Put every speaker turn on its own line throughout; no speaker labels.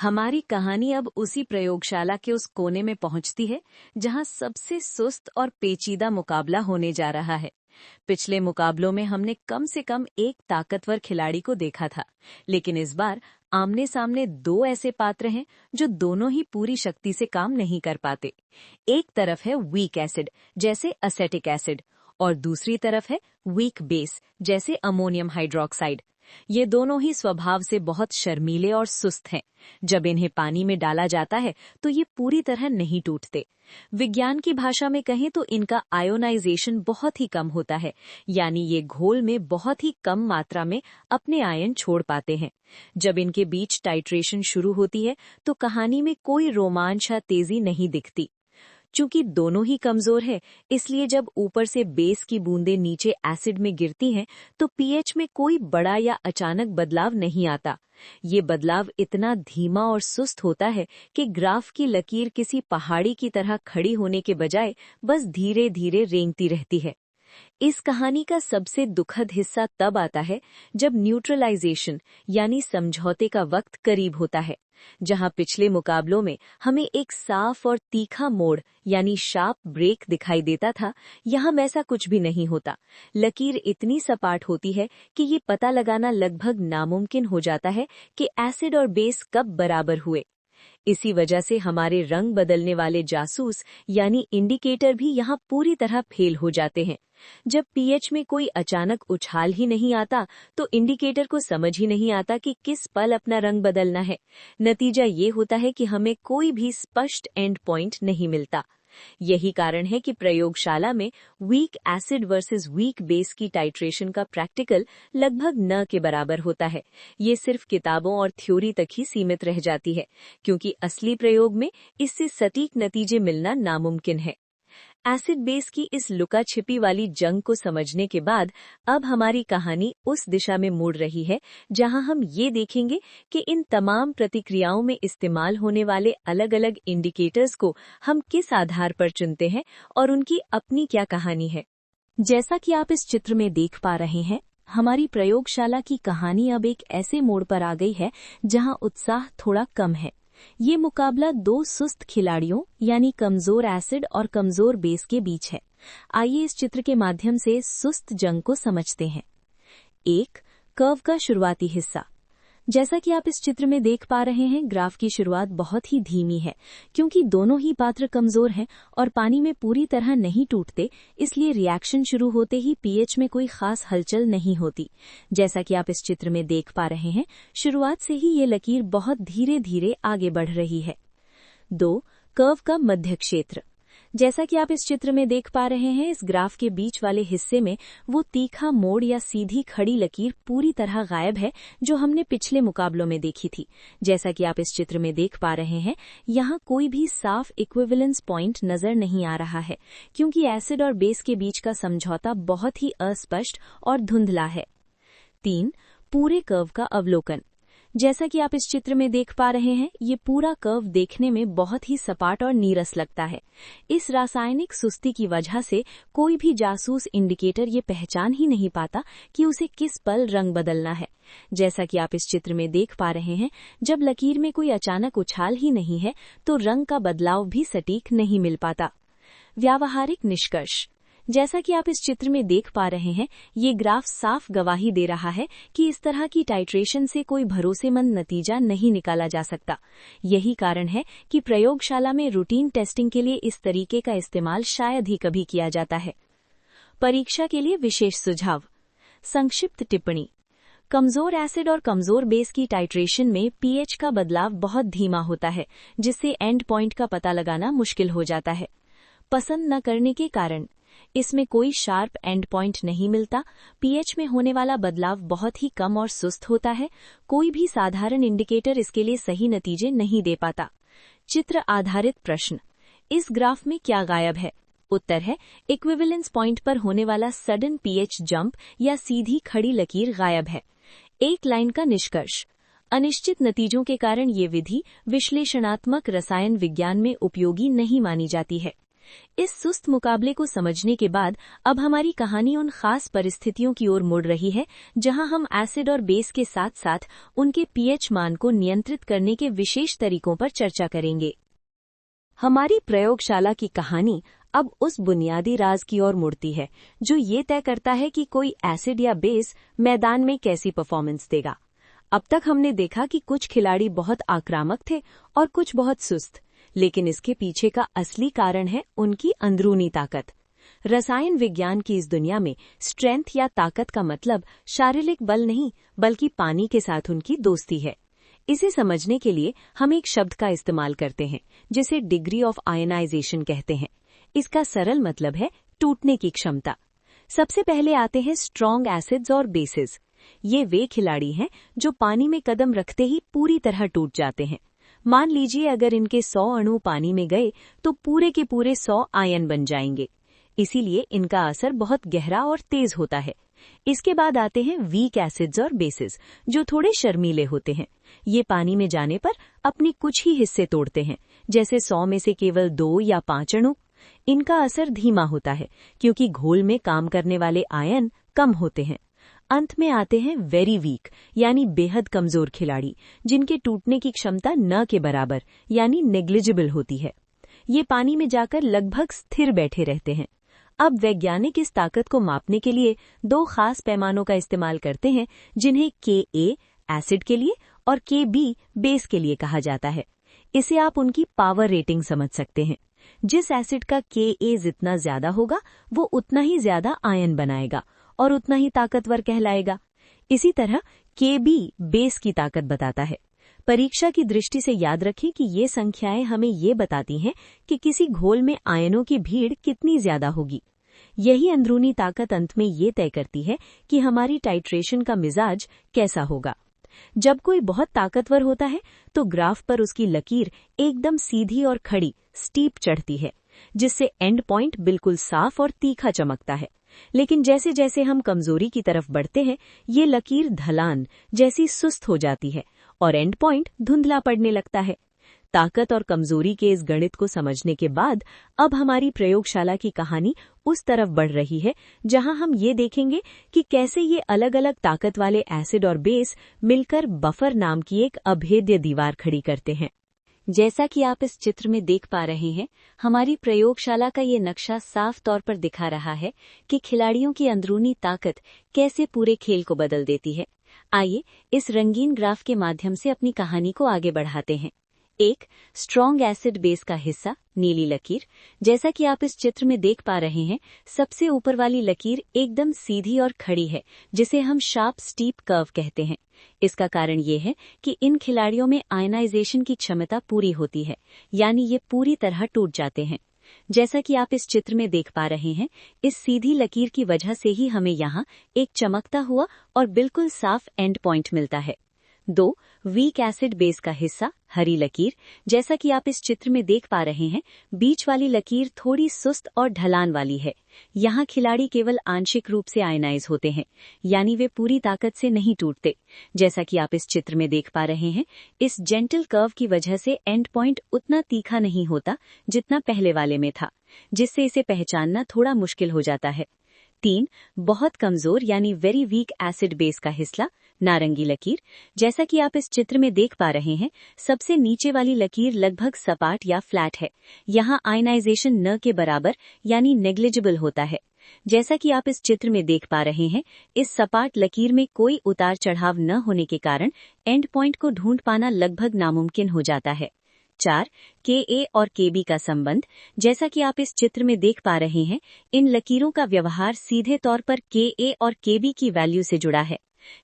हमारी कहानी अब उसी प्रयोगशाला के उस कोने में पहुंचती है जहां सबसे सुस्त और पेचीदा मुकाबला होने जा रहा है। पिछले मुकाबलों में हमने कम से कम एक ताकतवर खिलाड़ी को देखा था, लेकिन इस बार आमने सामने दो ऐसे पात्र हैं जो दोनों ही पूरी शक्ति से काम नहीं कर पाते। एक तरफ है वीक एसिड जैसे असेटिक एसिड और दूसरी तरफ है वीक बेस जैसे अमोनियम हाइड्रोक्साइड। ये दोनों ही स्वभाव से बहुत शर्मीले और सुस्त हैं। जब इन्हें पानी में डाला जाता है तो ये पूरी तरह नहीं टूटते। विज्ञान की भाषा में कहें तो इनका आयोनाइजेशन बहुत ही कम होता है, यानी ये घोल में बहुत ही कम मात्रा में अपने आयन छोड़ पाते हैं। जब इनके बीच टाइट्रेशन शुरू होती है तो कहानी में कोई रोमांच या तेजी नहीं दिखती। चूंकि दोनों ही कमजोर है, इसलिए जब ऊपर से बेस की बूंदें नीचे एसिड में गिरती हैं तो पीएच में कोई बड़ा या अचानक बदलाव नहीं आता। ये बदलाव इतना धीमा और सुस्त होता है कि ग्राफ की लकीर किसी पहाड़ी की तरह खड़ी होने के बजाय बस धीरे धीरे रेंगती रहती है। इस कहानी का सबसे दुखद हिस्सा तब आता है जब न्यूट्रलाइजेशन यानी समझौते का वक्त करीब होता है। जहां पिछले मुकाबलों में हमें एक साफ और तीखा मोड़ यानी शार्प ब्रेक दिखाई देता था, यहां वैसा कुछ भी नहीं होता। लकीर इतनी सपाट होती है कि ये पता लगाना लगभग नामुमकिन हो जाता है कि एसिड और बेस कब बराबर हुए। इसी वजह से हमारे रंग बदलने वाले जासूस यानी इंडिकेटर भी यहाँ पूरी तरह फेल हो जाते हैं। जब पीएच में कोई अचानक उछाल ही नहीं आता तो इंडिकेटर को समझ ही नहीं आता कि किस पल अपना रंग बदलना है। नतीजा ये होता है कि हमें कोई भी स्पष्ट एंड पॉइंट नहीं मिलता। यही कारण है कि प्रयोगशाला में weak acid versus weak base की टाइट्रेशन का प्रैक्टिकल लगभग न के बराबर होता है। ये सिर्फ किताबों और थ्योरी तक ही सीमित रह जाती है, क्योंकि असली प्रयोग में इससे सटीक नतीजे मिलना नामुमकिन है। एसिड बेस की इस लुका छिपी वाली जंग को समझने के बाद अब हमारी कहानी उस दिशा में मुड़ रही है जहां हम ये देखेंगे कि इन तमाम प्रतिक्रियाओं में इस्तेमाल होने वाले अलग अलग इंडिकेटर्स को हम किस आधार पर चुनते हैं और उनकी अपनी क्या कहानी है। जैसा कि आप इस चित्र में देख पा रहे हैं, हमारी प्रयोगशाला की कहानी अब एक ऐसे मोड़ पर आ गई है जहां उत्साह थोड़ा कम है। ये मुकाबला दो सुस्त खिलाड़ियों यानी कमजोर एसिड और कमजोर बेस के बीच है। आइए इस चित्र के माध्यम से सुस्त जंग को समझते हैं। एक, कर्व का शुरुआती हिस्सा। जैसा कि आप इस चित्र में देख पा रहे हैं, ग्राफ की शुरुआत बहुत ही धीमी है, क्योंकि दोनों ही पात्र कमजोर हैं और पानी में पूरी तरह नहीं टूटते, इसलिए रिएक्शन शुरू होते ही पीएच में कोई खास हलचल नहीं होती। जैसा कि आप इस चित्र में देख पा रहे हैं, शुरुआत से ही ये लकीर बहुत धीरे धीरे आगे बढ़ रही है। 2, कर्व का मध्य क्षेत्र। जैसा कि आप इस चित्र में देख पा रहे हैं, इस ग्राफ के बीच वाले हिस्से में वो तीखा मोड़ या सीधी खड़ी लकीर पूरी तरह गायब है जो हमने पिछले मुकाबलों में देखी थी। जैसा कि आप इस चित्र में देख पा रहे हैं, यहाँ कोई भी साफ इक्विवेलेंस पॉइंट नजर नहीं आ रहा है, क्योंकि एसिड और बेस के बीच का समझौता बहुत ही अस्पष्ट और धुंधला है। 3, पूरे कर्व का अवलोकन। जैसा कि आप इस चित्र में देख पा रहे हैं, ये पूरा कर्व देखने में बहुत ही सपाट और नीरस लगता है। इस रासायनिक सुस्ती की वजह से कोई भी जासूस इंडिकेटर ये पहचान ही नहीं पाता कि उसे किस पल रंग बदलना है। जैसा कि आप इस चित्र में देख पा रहे हैं, जब लकीर में कोई अचानक उछाल ही नहीं है तो रंग का बदलाव भी सटीक नहीं मिल पाता। व्यावहारिक निष्कर्ष। जैसा कि आप इस चित्र में देख पा रहे हैं, ये ग्राफ साफ गवाही दे रहा है कि इस तरह की टाइट्रेशन से कोई भरोसेमंद नतीजा नहीं निकाला जा सकता। यही कारण है कि प्रयोगशाला में रूटीन टेस्टिंग के लिए इस तरीके का इस्तेमाल शायद ही कभी किया जाता है। परीक्षा के लिए विशेष सुझाव। संक्षिप्त टिप्पणी। कमजोर एसिड और कमजोर बेस की टाइट्रेशन में पीएच का बदलाव बहुत धीमा होता है, जिससे एंड पॉइंट का पता लगाना मुश्किल हो जाता है। पसंद न करने के कारण। इसमें कोई शार्प एंड पॉइंट नहीं मिलता। पीएच में होने वाला बदलाव बहुत ही कम और सुस्त होता है। कोई भी साधारण इंडिकेटर इसके लिए सही नतीजे नहीं दे पाता। चित्र आधारित प्रश्न। इस ग्राफ में क्या गायब है? उत्तर है, इक्विवेलेंस पॉइंट पर होने वाला सडन पीएच जंप या सीधी खड़ी लकीर गायब है। एक लाइन का निष्कर्ष। अनिश्चित नतीजों के कारण ये विधि विश्लेषणात्मक रसायन विज्ञान में उपयोगी नहीं मानी जाती है। इस सुस्त मुकाबले को समझने के बाद अब हमारी कहानी उन खास परिस्थितियों की ओर मुड़ रही है जहां हम एसिड और बेस के साथ साथ उनके पीएच मान को नियंत्रित करने के विशेष तरीकों पर चर्चा करेंगे। हमारी प्रयोगशाला की कहानी अब उस बुनियादी राज की ओर मुड़ती है जो ये तय करता है कि कोई एसिड या बेस मैदान में कैसी परफॉर्मेंस देगा। अब तक हमने देखा कि कुछ खिलाड़ी बहुत आक्रामक थे और कुछ बहुत सुस्त, लेकिन इसके पीछे का असली कारण है उनकी अंदरूनी ताकत। रसायन विज्ञान की इस दुनिया में स्ट्रेंथ या ताकत का मतलब शारीरिक बल नहीं, बल्कि पानी के साथ उनकी दोस्ती है। इसे समझने के लिए हम एक शब्द का इस्तेमाल करते हैं जिसे डिग्री ऑफ आयनाइजेशन कहते हैं। इसका सरल मतलब है टूटने की क्षमता। सबसे पहले आते हैं स्ट्रॉन्ग एसिड्स और बेसिस। ये वे खिलाड़ी हैं जो पानी में कदम रखते ही पूरी तरह टूट जाते हैं। मान लीजिए अगर इनके 100 अणु पानी में गए तो पूरे के पूरे 100 आयन बन जाएंगे। इसीलिए इनका असर बहुत गहरा और तेज होता है। इसके बाद आते हैं वीक एसिड्स और बेसिस जो थोड़े शर्मीले होते हैं। ये पानी में जाने पर अपने कुछ ही हिस्से तोड़ते हैं, जैसे 100 में से केवल 2 या 5 अणु। इनका असर धीमा होता है क्योंकि घोल में काम करने वाले आयन कम होते हैं। अंत में आते हैं वेरी वीक यानी बेहद कमजोर खिलाड़ी जिनके टूटने की क्षमता न के बराबर यानी नेग्लिजिबल होती है। ये पानी में जाकर लगभग स्थिर बैठे रहते हैं। अब वैज्ञानिक इस ताकत को मापने के लिए 2 खास पैमानों का इस्तेमाल करते हैं जिन्हें Ka एसिड के लिए और Kb बेस के लिए कहा जाता है। इसे आप उनकी पावर रेटिंग समझ सकते हैं। जिस एसिड का Ka जितना ज्यादा होगा वो उतना ही ज्यादा आयन बनाएगा और उतना ही ताकतवर कहलाएगा। इसी तरह Kb बेस की ताकत बताता है। परीक्षा की दृष्टि से याद रखें कि ये संख्याएं हमें ये बताती हैं कि किसी घोल में आयनों की भीड़ कितनी ज्यादा होगी। यही अंदरूनी ताकत अंत में ये तय करती है कि हमारी टाइट्रेशन का मिजाज कैसा होगा। जब कोई बहुत ताकतवर होता है तो ग्राफ पर उसकी लकीर एकदम सीधी और खड़ी स्टीप चढ़ती है, जिससे एंड पॉइंट बिल्कुल साफ और तीखा चमकता है। लेकिन जैसे जैसे हम कमजोरी की तरफ बढ़ते हैं ये लकीर ढलान जैसी सुस्त हो जाती है और एंड पॉइंट धुंधला पड़ने लगता है। ताकत और कमजोरी के इस गणित को समझने के बाद अब हमारी प्रयोगशाला की कहानी उस तरफ बढ़ रही है जहां हम ये देखेंगे कि कैसे ये अलग अलग ताकत वाले एसिड और बेस मिलकर बफर नाम की एक अभेद्य दीवार खड़ी करते हैं। जैसा कि आप इस चित्र में देख पा रहे हैं, हमारी प्रयोगशाला का ये नक्शा साफ तौर पर दिखा रहा है कि खिलाड़ियों की अंदरूनी ताकत कैसे पूरे खेल को बदल देती है। आइए इस रंगीन ग्राफ के माध्यम से अपनी कहानी को आगे बढ़ाते हैं। एक स्ट्रॉन्ग एसिड बेस का हिस्सा नीली लकीर। जैसा कि आप इस चित्र में देख पा रहे हैं, सबसे ऊपर वाली लकीर एकदम सीधी और खड़ी है, जिसे हम शार्प स्टीप कर्व कहते हैं। इसका कारण ये है कि इन खिलाड़ियों में आयनाइजेशन की क्षमता पूरी होती है, यानी ये पूरी तरह टूट जाते हैं। जैसा कि आप इस चित्र में देख पा रहे हैं, इस सीधी लकीर की वजह से ही हमें यहाँ एक चमकता हुआ और बिल्कुल साफ एंड पॉइंट मिलता है। 2 वीक एसिड बेस का हिस्सा हरी लकीर। जैसा कि आप इस चित्र में देख पा रहे हैं, बीच वाली लकीर थोड़ी सुस्त और ढलान वाली है। यहाँ खिलाड़ी केवल आंशिक रूप से आयनाइज होते हैं, यानी वे पूरी ताकत से नहीं टूटते। जैसा कि आप इस चित्र में देख पा रहे हैं, इस जेंटल कर्व की वजह से एंड पॉइंट उतना तीखा नहीं होता जितना पहले वाले में था, जिससे इसे पहचानना थोड़ा मुश्किल हो जाता है। 3 बहुत कमजोर यानी वेरी वीक एसिड बेस का हिस्सा नारंगी लकीर। जैसा कि आप इस चित्र में देख पा रहे हैं, सबसे नीचे वाली लकीर लगभग सपाट या फ्लैट है। यहाँ आयनाइजेशन न के बराबर यानी नेग्लिजिबल होता है। जैसा कि आप इस चित्र में देख पा रहे हैं, इस सपाट लकीर में कोई उतार चढ़ाव न होने के कारण एंड पॉइंट को ढूंढ पाना लगभग नामुमकिन हो जाता है। 4 Ka और Kb का संबंध। जैसा कि आप इस चित्र में देख पा रहे हैं, इन लकीरों का व्यवहार सीधे तौर पर Ka और Kb की वैल्यू से जुड़ा है।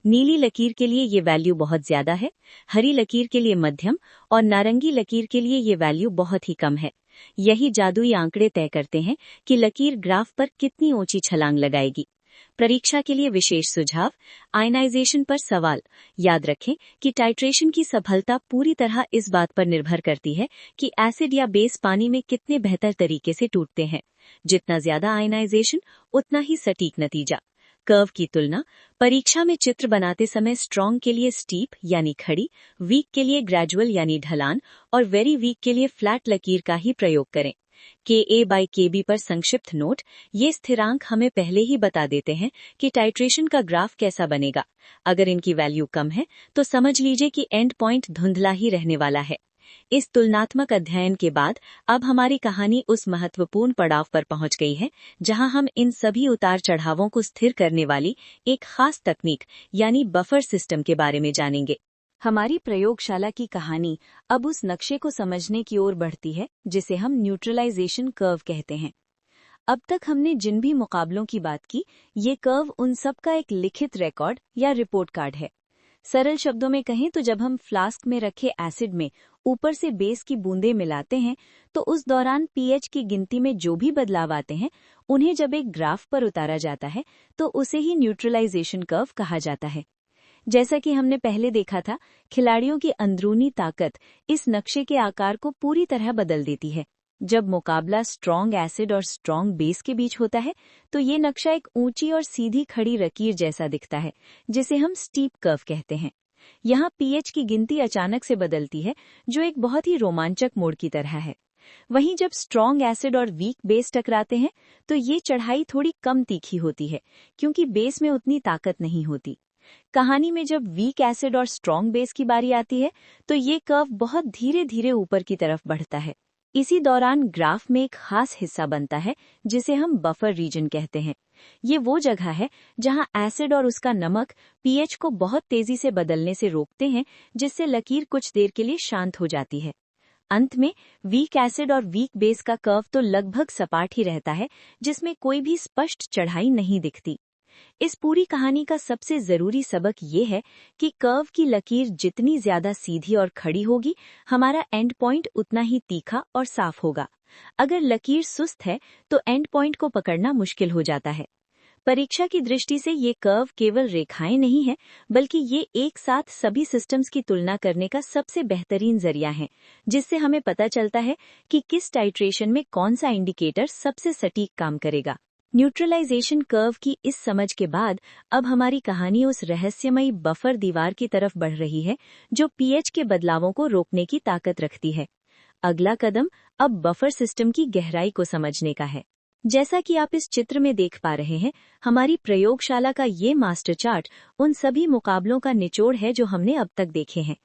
नीली लकीर के लिए ये वैल्यू बहुत ज्यादा है, हरी लकीर के लिए मध्यम और नारंगी लकीर के लिए ये वैल्यू बहुत ही कम है। यही जादुई आंकड़े तय करते हैं कि लकीर ग्राफ पर कितनी ऊंची छलांग लगाएगी। परीक्षा के लिए विशेष सुझाव। आयनाइजेशन पर सवाल। याद रखें कि टाइट्रेशन की सफलता पूरी तरह इस बात पर निर्भर करती है कि एसिड या बेस पानी में कितने बेहतर तरीके से टूटते हैं। जितना ज्यादा आयनाइजेशन उतना ही सटीक नतीजा। कर्व की तुलना। परीक्षा में चित्र बनाते समय स्ट्रॉन्ग के लिए स्टीप यानी खड़ी, वीक के लिए ग्रेजुअल यानी ढलान और वेरी वीक के लिए फ्लैट लकीर का ही प्रयोग करें। Ka/Kb पर संक्षिप्त नोट। ये स्थिरांक हमें पहले ही बता देते हैं कि टाइट्रेशन का ग्राफ कैसा बनेगा। अगर इनकी वैल्यू कम है तो समझ लीजिए कि एंड पॉइंट धुंधला ही रहने वाला है। इस तुलनात्मक अध्ययन के बाद अब हमारी कहानी उस महत्वपूर्ण पड़ाव पर पहुंच गई है जहां हम इन सभी उतार चढ़ावों को स्थिर करने वाली एक खास तकनीक यानी बफर सिस्टम के बारे में जानेंगे। हमारी प्रयोगशाला की कहानी अब उस नक्शे को समझने की ओर बढ़ती है जिसे हम न्यूट्रलाइजेशन कर्व कहते हैं। अब तक हमने जिन भी मुकाबलों की बात की, ये कर्व उन सब का एक लिखित रिकॉर्ड या रिपोर्ट कार्ड है। सरल शब्दों में कहें तो जब हम फ्लास्क में रखे एसिड में ऊपर से बेस की बूंदें मिलाते हैं तो उस दौरान पीएच की गिनती में जो भी बदलाव आते हैं उन्हें जब एक ग्राफ पर उतारा जाता है तो उसे ही न्यूट्रलाइजेशन कर्व कहा जाता है। जैसा कि हमने पहले देखा था, खिलाड़ियों की अंदरूनी ताकत इस नक्शे के आकार को पूरी तरह बदल देती है। जब मुकाबला स्ट्रॉन्ग एसिड और स्ट्रॉन्ग बेस के बीच होता है तो ये नक्शा एक ऊंची और सीधी खड़ी लकीर जैसा दिखता है जिसे हम स्टीप कर्व कहते हैं। यहाँ पीएच की गिनती अचानक से बदलती है जो एक बहुत ही रोमांचक मोड़ की तरह है। वहीं जब स्ट्रॉन्ग एसिड और वीक बेस टकराते हैं तो ये चढ़ाई थोड़ी कम तीखी होती है क्योंकि बेस में उतनी ताकत नहीं होती। कहानी में जब वीक एसिड और स्ट्रॉन्ग बेस की बारी आती है तो ये कर्व बहुत धीरे धीरे ऊपर की तरफ बढ़ता है। इसी दौरान ग्राफ में एक खास हिस्सा बनता है जिसे हम बफर रीजन कहते हैं। ये वो जगह है जहां एसिड और उसका नमक पीएच को बहुत तेजी से बदलने से रोकते हैं जिससे लकीर कुछ देर के लिए शांत हो जाती है। अंत में वीक एसिड और वीक बेस का कर्व तो लगभग सपाट ही रहता है जिसमें कोई भी स्पष्ट चढ़ाई नहीं दिखती। इस पूरी कहानी का सबसे जरूरी सबक ये है कि कर्व की लकीर जितनी ज्यादा सीधी और खड़ी होगी, हमारा एंड पॉइंट उतना ही तीखा और साफ होगा। अगर लकीर सुस्त है तो एंड पॉइंट को पकड़ना मुश्किल हो जाता है। परीक्षा की दृष्टि से ये कर्व केवल रेखाएं नहीं है, बल्कि ये एक साथ सभी सिस्टम्स की तुलना करने का सबसे बेहतरीन जरिया है, जिससे हमें पता चलता है कि किस टाइट्रेशन में कौन सा इंडिकेटर सबसे सटीक काम करेगा। न्यूट्रलाइजेशन कर्व की इस समझ के बाद अब हमारी कहानी उस रहस्यमयी बफर दीवार की तरफ बढ़ रही है जो पीएच के बदलावों को रोकने की ताकत रखती है। अगला कदम अब बफर सिस्टम की गहराई को समझने का है। जैसा कि आप इस चित्र में देख पा रहे हैं, हमारी प्रयोगशाला का ये मास्टर चार्ट उन सभी मुकाबलों का निचोड़ है जो हमने अब तक देखे हैं।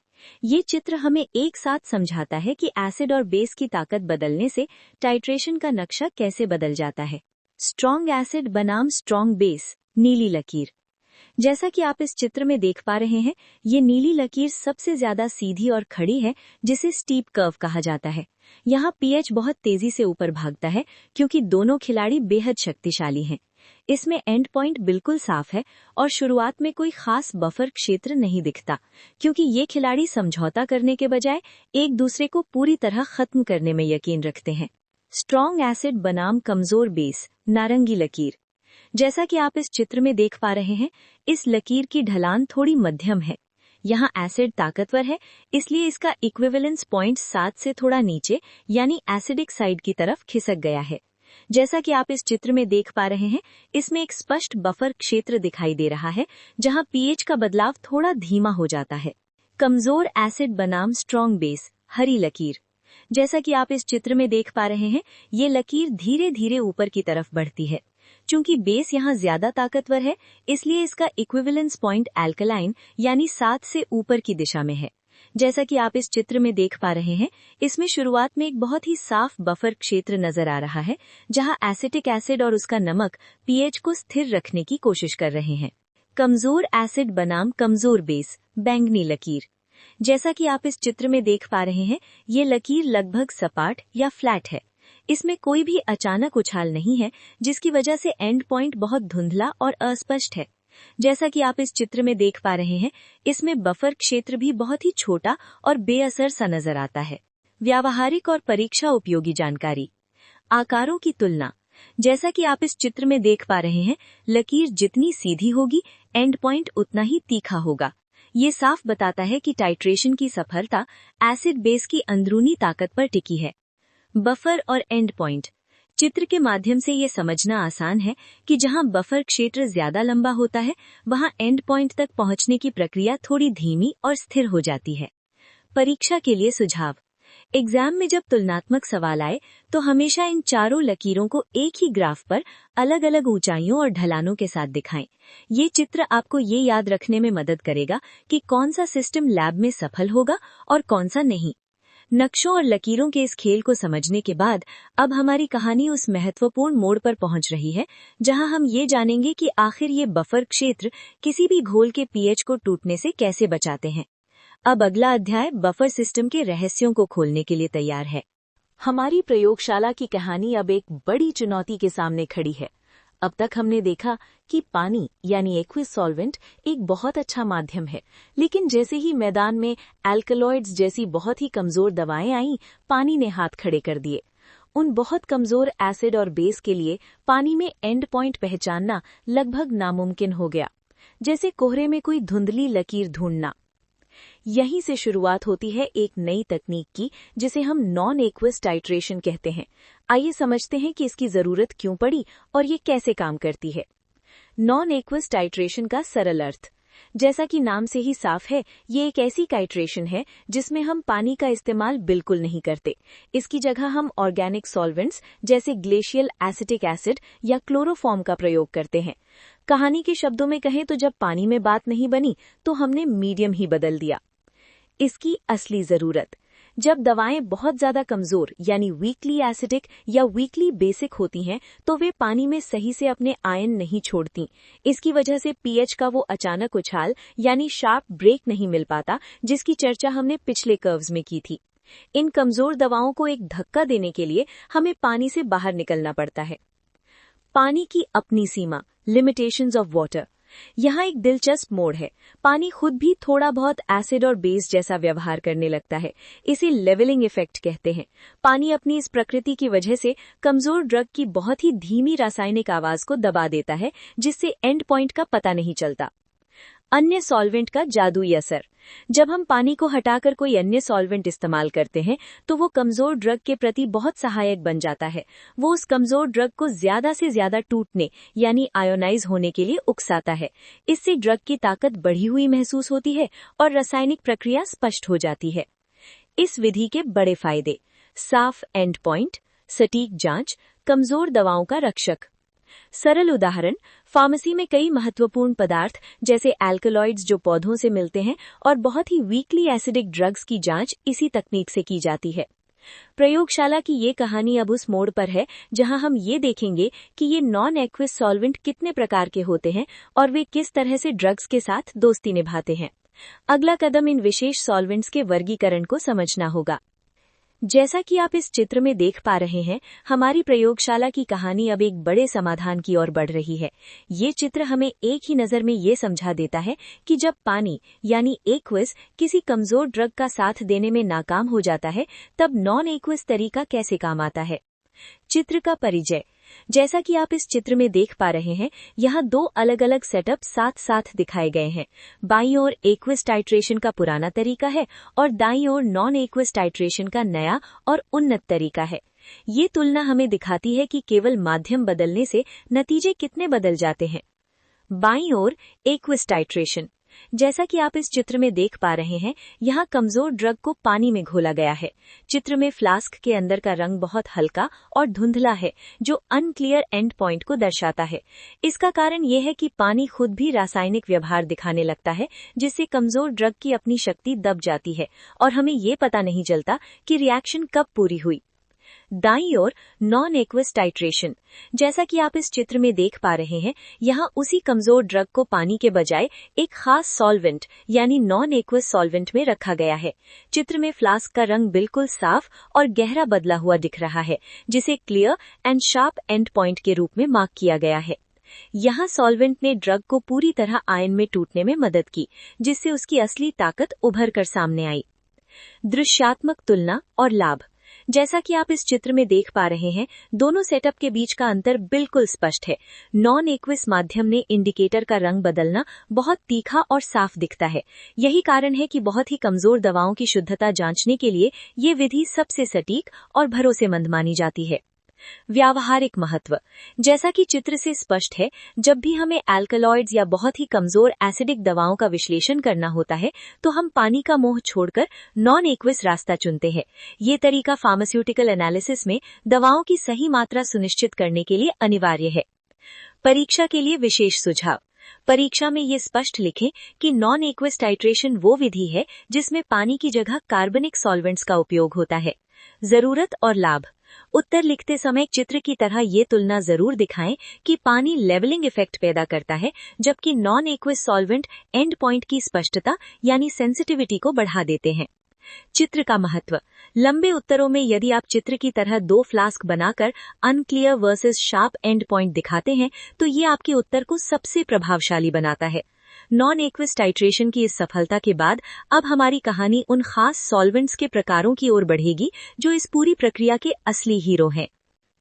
ये चित्र हमें एक साथ समझाता है कि एसिड और बेस की ताकत बदलने से टाइट्रेशन का नक्शा कैसे बदल जाता है। स्ट्रॉन्ग एसिड बनाम स्ट्रॉन्ग बेस, नीली लकीर। जैसा कि आप इस चित्र में देख पा रहे हैं, ये नीली लकीर सबसे ज्यादा सीधी और खड़ी है जिसे स्टीप कर्व कहा जाता है। यहाँ पीएच बहुत तेजी से ऊपर भागता है क्योंकि दोनों खिलाड़ी बेहद शक्तिशाली हैं। इसमें एंड पॉइंट बिल्कुल साफ है और शुरुआत में कोई खास बफर क्षेत्र नहीं दिखता क्योंकि ये खिलाड़ी समझौता करने के बजाय एक दूसरे को पूरी तरह खत्म करने में यकीन रखते हैं। स्ट्रॉन्ग एसिड बनाम कमजोर बेस, नारंगी लकीर। जैसा कि आप इस चित्र में देख पा रहे हैं, इस लकीर की ढलान थोड़ी मध्यम है। यहाँ एसिड ताकतवर है, इसलिए इसका इक्विवेलेंस पॉइंट 7 से थोड़ा नीचे यानी एसिडिक साइड की तरफ खिसक गया है। जैसा कि आप इस चित्र में देख पा रहे हैं, इसमें एक स्पष्ट बफर क्षेत्र दिखाई दे रहा है जहाँ पीएच का बदलाव थोड़ा धीमा हो जाता है। कमजोर एसिड बनाम स्ट्रॉन्ग बेस, हरी लकीर। जैसा कि आप इस चित्र में देख पा रहे हैं, ये लकीर धीरे धीरे ऊपर की तरफ बढ़ती है। चूंकि बेस यहाँ ज्यादा ताकतवर है, इसलिए इसका इक्विवेलेंस पॉइंट एल्कलाइन यानी 7 से ऊपर की दिशा में है। जैसा कि आप इस चित्र में देख पा रहे हैं, इसमें शुरुआत में एक बहुत ही साफ बफर क्षेत्र नजर आ रहा है जहां एसिटिक एसिड और उसका नमक पीएच को स्थिर रखने की कोशिश कर रहे हैं। कमजोर एसिड बनाम कमजोर बेस, बैंगनी लकीर। जैसा कि आप इस चित्र में देख पा रहे हैं, ये लकीर लगभग सपाट या फ्लैट है। इसमें कोई भी अचानक उछाल नहीं है जिसकी वजह से एंड पॉइंट बहुत धुंधला और अस्पष्ट है। जैसा कि आप इस चित्र में देख पा रहे हैं, इसमें बफर क्षेत्र भी बहुत ही छोटा और बेअसर सा नजर आता है। व्यावहारिक और परीक्षा उपयोगी जानकारी। आकारों की तुलना। जैसा कि आप इस चित्र में देख पा रहे हैं, लकीर जितनी सीधी होगी, एंड पॉइंट उतना ही तीखा होगा। ये साफ बताता है कि टाइट्रेशन की सफलता एसिड बेस की अंदरूनी ताकत पर टिकी है। बफर और एंड पॉइंट। चित्र के माध्यम से ये समझना आसान है कि जहां बफर क्षेत्र ज्यादा लंबा होता है, वहां एंड पॉइंट तक पहुंचने की प्रक्रिया थोड़ी धीमी और स्थिर हो जाती है। परीक्षा के लिए सुझाव। एग्जाम में जब तुलनात्मक सवाल आए तो हमेशा इन चारों लकीरों को एक ही ग्राफ पर अलग अलग ऊंचाइयों और ढलानों के साथ दिखाएं। ये चित्र आपको ये याद रखने में मदद करेगा कि कौन सा सिस्टम लैब में सफल होगा और कौन सा नहीं। नक्शों और लकीरों के इस खेल को समझने के बाद अब हमारी कहानी उस महत्वपूर्ण मोड़ पर पहुंच रही है जहां हम ये जानेंगे कि आखिर ये बफर क्षेत्र किसी भी घोल के पीएच को टूटने से कैसे बचाते हैं। अब अगला अध्याय बफर सिस्टम के रहस्यों को खोलने के लिए तैयार है। हमारी प्रयोगशाला की कहानी अब एक बड़ी चुनौती के सामने खड़ी है। अब तक हमने देखा कि पानी यानी एक्विस सॉल्वेंट एक बहुत अच्छा माध्यम है, लेकिन जैसे ही मैदान में एल्कलॉइड्स जैसी बहुत ही कमजोर दवाएं आईं, पानी ने हाथ खड़े कर दिए। उन बहुत कमजोर एसिड और बेस के लिए पानी में एंड पॉइंट पहचानना लगभग नामुमकिन हो गया, जैसे कोहरे में कोई धुंधली लकीर ढूंढना। यहीं से शुरुआत होती है एक नई तकनीक की, जिसे हम नॉन एक्विस टाइट्रेशन कहते हैं। आइए समझते हैं कि इसकी जरूरत क्यों पड़ी और ये कैसे काम करती है। नॉन एक्विस टाइट्रेशन का सरल अर्थ, जैसा कि नाम से ही साफ है, ये एक ऐसी टाइट्रेशन है जिसमें हम पानी का इस्तेमाल बिल्कुल नहीं करते। इसकी जगह हम ऑर्गेनिक सॉल्वेंट्स जैसे ग्लेशियल एसिटिक एसिड या क्लोरोफॉर्म का प्रयोग करते हैं। कहानी के शब्दों में कहें तो जब पानी में बात नहीं बनी तो हमने मीडियम ही बदल दिया। इसकी असली जरूरत, जब दवाएं बहुत ज्यादा कमजोर यानी वीकली एसिडिक या वीकली बेसिक होती हैं तो वे पानी में सही से अपने आयन नहीं छोड़ती। इसकी वजह से पीएच का वो अचानक उछाल यानी शार्प ब्रेक नहीं मिल पाता, जिसकी चर्चा हमने पिछले कर्व्स में की थी। इन कमजोर दवाओं को एक धक्का देने के लिए हमें पानी से बाहर निकलना पड़ता है। पानी की अपनी सीमा, लिमिटेशंस ऑफ वाटर। यहाँ एक दिलचस्प मोड़ है। पानी खुद भी थोड़ा बहुत एसिड और बेस जैसा व्यवहार करने लगता है। इसे लेवलिंग इफेक्ट कहते हैं। पानी अपनी इस प्रकृति की वजह से कमजोर ड्रग की बहुत ही धीमी रासायनिक आवाज को दबा देता है, जिससे एंड पॉइंट का पता नहीं चलता। अन्य सॉल्वेंट का जादुई असर, जब हम पानी को हटाकर कोई अन्य सॉल्वेंट इस्तेमाल करते हैं तो वो कमजोर ड्रग के प्रति बहुत सहायक बन जाता है। वो उस कमजोर ड्रग को ज्यादा से ज्यादा टूटने यानी आयोनाइज होने के लिए उकसाता है। इससे ड्रग की ताकत बढ़ी हुई महसूस होती है और रासायनिक प्रक्रिया स्पष्ट हो जाती है। इस विधि के बड़े फायदे, साफ एंड पॉइंट, सटीक जांच, कमजोर दवाओं का रक्षक। सरल उदाहरण, फार्मेसी में कई महत्वपूर्ण पदार्थ जैसे एल्कलॉइड्स जो पौधों से मिलते हैं और बहुत ही वीकली एसिडिक ड्रग्स की जांच इसी तकनीक से की जाती है। प्रयोगशाला की ये कहानी अब उस मोड़ पर है जहां हम ये देखेंगे कि ये नॉन एक्विस सॉल्वेंट कितने प्रकार के होते हैं और वे किस तरह से ड्रग्स के साथ दोस्ती निभाते हैं। अगला कदम इन विशेष सॉल्वेंट्स के वर्गीकरण को समझना होगा। जैसा कि आप इस चित्र में देख पा रहे हैं, हमारी प्रयोगशाला की कहानी अब एक बड़े समाधान की ओर बढ़ रही है। ये चित्र हमें एक ही नज़र में ये समझा देता है कि जब पानी यानी एक्विस किसी कमजोर ड्रग का साथ देने में नाकाम हो जाता है, तब नॉन एक्विस तरीका कैसे काम आता है। चित्र का परिचय, जैसा कि आप इस चित्र में देख पा रहे हैं, यहाँ दो अलग अलग सेटअप साथ साथ दिखाए गए हैं। बाईं ओर एक्विस टाइट्रेशन का पुराना तरीका है और दाईं ओर नॉन एक्विस टाइट्रेशन का नया और उन्नत तरीका है। ये तुलना हमें दिखाती है कि केवल माध्यम बदलने से नतीजे कितने बदल जाते हैं। बाईं ओर एक्विस टाइट्रेशन, जैसा कि आप इस चित्र में देख पा रहे हैं, यहाँ कमजोर ड्रग को पानी में घोला गया है। चित्र में फ्लास्क के अंदर का रंग बहुत हल्का और धुंधला है, जो अनक्लियर एंड पॉइंट को दर्शाता है। इसका कारण यह है कि पानी खुद भी रासायनिक व्यवहार दिखाने लगता है, जिससे कमजोर ड्रग की अपनी शक्ति दब जाती है और हमें ये पता नहीं चलता कि रिएक्शन कब पूरी हुई। दाईं ओर नॉन एक्विस टाइट्रेशन, जैसा कि आप इस चित्र में देख पा रहे हैं, यहाँ उसी कमजोर ड्रग को पानी के बजाय एक खास सॉल्वेंट यानी नॉन एक्विस सॉल्वेंट में रखा गया है। चित्र में फ्लास्क का रंग बिल्कुल साफ और गहरा बदला हुआ दिख रहा है, जिसे clear and sharp and point के रूप में मार्क किया गया है। यहाँ सॉल्वेंट ने ड्रग को पूरी तरह आयन में टूटने में मदद की, जिससे उसकी असली ताकत उभर कर सामने आई। दृश्यात्मक तुलना और लाभ, जैसा कि आप इस चित्र में देख पा रहे हैं, दोनों सेटअप के बीच का अंतर बिल्कुल स्पष्ट है। नॉन एक्विस माध्यम ने इंडिकेटर का रंग बदलना बहुत तीखा और साफ दिखता है। यही कारण है कि बहुत ही कमजोर दवाओं की शुद्धता जांचने के लिए ये विधि सबसे सटीक और भरोसेमंद मानी जाती है।
व्यावहारिक महत्व। जैसा कि चित्र से स्पष्ट है, जब भी हमें अल्कलॉइड्स या बहुत ही कमजोर एसिडिक दवाओं का विश्लेषण करना होता है तो हम पानी का मोह छोड़कर नॉन एक्विस रास्ता चुनते हैं। ये तरीका फार्मास्यूटिकल एनालिसिस में दवाओं की सही मात्रा सुनिश्चित करने के लिए अनिवार्य है। परीक्षा के लिए विशेष सुझाव। परीक्षा में ये स्पष्ट लिखें कि नॉन एक्विस टाइट्रेशन वो विधि है जिसमें पानी की जगह कार्बनिक सॉल्वेंट्स का उपयोग होता है। जरूरत और लाभ। उत्तर लिखते समय चित्र की तरह ये तुलना जरूर दिखाएं कि पानी लेवलिंग इफेक्ट पैदा करता है, जबकि non aqueous solvent and point की स्पष्टता यानी सेंसिटिविटी को बढ़ा देते हैं। चित्र का महत्व। लंबे उत्तरों में यदि आप चित्र की तरह 2 फ्लास्क बनाकर unclear versus sharp and point दिखाते हैं तो ये आपके उत्तर को सबसे प्रभावशाली बनाता है। नॉन एक्विस टाइट्रेशन की इस सफलता के बाद अब हमारी कहानी उन खास सॉल्वेंट्स के प्रकारों की ओर बढ़ेगी जो इस पूरी प्रक्रिया के असली हीरो हैं।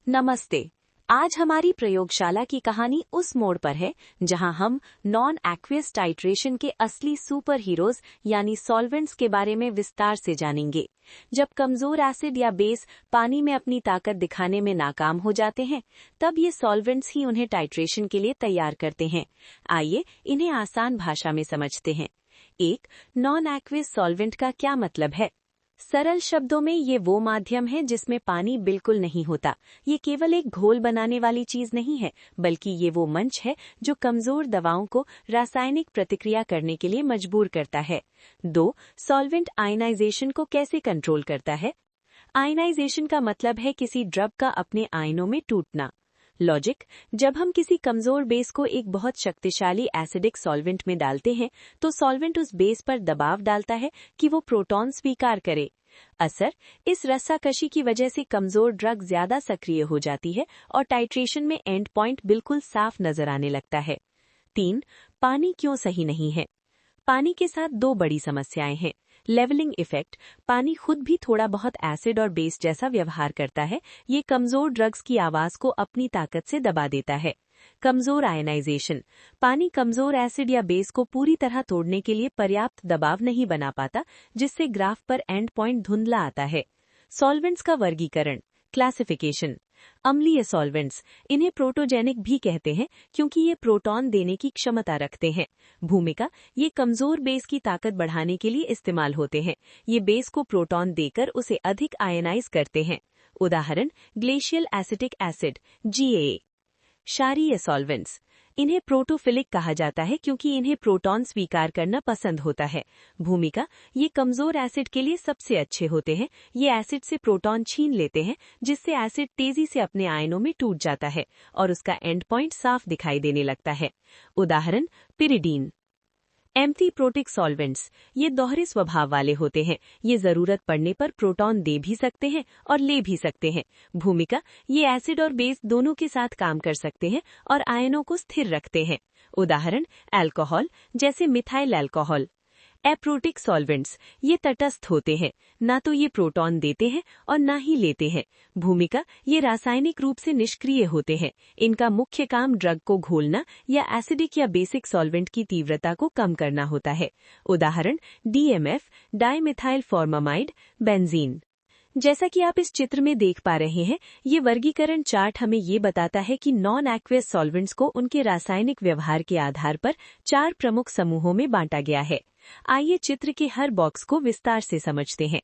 नमस्ते। आज हमारी प्रयोगशाला की कहानी उस मोड़ पर है जहां हम नॉन एक्वियस टाइट्रेशन के असली सुपर हीरोज यानी सॉल्वेंट्स के बारे में विस्तार से जानेंगे। जब कमजोर एसिड या बेस पानी में अपनी ताकत दिखाने में नाकाम हो जाते हैं, तब ये सॉल्वेंट्स ही उन्हें टाइट्रेशन के लिए तैयार करते हैं। आइए इन्हें आसान भाषा में समझते हैं। 1. नॉन एक्वियस सॉल्वेंट का क्या मतलब है? सरल शब्दों में ये वो माध्यम है जिसमें पानी बिल्कुल नहीं होता। ये केवल एक घोल बनाने वाली चीज नहीं है, बल्कि ये वो मंच है जो कमजोर दवाओं को रासायनिक प्रतिक्रिया करने के लिए मजबूर करता है। 2. सॉल्वेंट आयनाइजेशन को कैसे कंट्रोल करता है? आयनाइजेशन का मतलब है किसी ड्रग का अपने आयनों में टूटना। लॉजिक। जब हम किसी कमजोर बेस को एक बहुत शक्तिशाली एसिडिक सॉल्वेंट में डालते हैं तो सॉल्वेंट उस बेस पर दबाव डालता है कि वो प्रोटॉन स्वीकार करे। असर। इस रस्साकशी की वजह से कमजोर ड्रग ज्यादा सक्रिय हो जाती है और टाइट्रेशन में एंड पॉइंट बिल्कुल साफ नजर आने लगता है। 3. पानी क्यों सही नहीं है? पानी के साथ 2 बड़ी समस्याएं हैं। Levelling effect. पानी खुद भी थोड़ा बहुत एसिड और बेस जैसा व्यवहार करता है। ये कमजोर ड्रग्स की आवाज को अपनी ताकत से दबा देता है। कमजोर आयनाइजेशन। पानी कमजोर एसिड या बेस को पूरी तरह तोड़ने के लिए पर्याप्त दबाव नहीं बना पाता, जिससे ग्राफ पर एंड पॉइंट धुंधला आता है। सॉल्वेंट्स का वर्गीकरण, क्लासिफिकेशन। अम्लीय सॉल्वेंट्स, इन्हें प्रोटोजेनिक भी कहते हैं क्योंकि ये प्रोटॉन देने की क्षमता रखते हैं। भूमिका, ये कमजोर बेस की ताकत बढ़ाने के लिए इस्तेमाल होते हैं। ये बेस को प्रोटॉन देकर उसे अधिक आयनाइज करते हैं। उदाहरण, ग्लेशियल एसिटिक एसिड GAA। क्षारीय सॉल्वेंट्स, इन्हें प्रोटोफिलिक कहा जाता है क्योंकि इन्हें प्रोटॉन स्वीकार करना पसंद होता है। भूमिका, ये कमजोर एसिड के लिए सबसे अच्छे होते हैं। ये एसिड से प्रोटॉन छीन लेते हैं, जिससे एसिड तेजी से अपने आयनों में टूट जाता है और उसका एंड पॉइंट साफ दिखाई देने लगता है। उदाहरण, पिरिडीन। एम्फीप्रोटिक सॉल्वेंट्स, ये दोहरे स्वभाव वाले होते हैं। ये जरूरत पड़ने पर प्रोटॉन दे भी सकते हैं और ले भी सकते हैं। भूमिका, ये एसिड और बेस दोनों के साथ काम कर सकते हैं और आयनों को स्थिर रखते हैं। उदाहरण, अल्कोहल, जैसे मिथाइल अल्कोहल। एप्रोटिक सॉल्वेंट्स, ये तटस्थ होते हैं, ना तो ये प्रोटॉन देते हैं और ना ही लेते हैं। भूमिका, ये रासायनिक रूप से निष्क्रिय होते हैं। इनका मुख्य काम ड्रग को घोलना या एसिडिक या बेसिक सॉल्वेंट की तीव्रता को कम करना होता है। उदाहरण, DMF, डाइमिथाइल फॉर्मामाइड, बेंजीन। जैसा कि आप इस चित्र में देख पा रहे हैं, ये वर्गीकरण चार्ट हमें ये बताता है कि नॉन एक्वियस सॉल्वेंट्स को उनके रासायनिक व्यवहार के आधार पर 4 प्रमुख समूहों में बांटा गया है। आइए चित्र के हर बॉक्स को विस्तार से समझते हैं।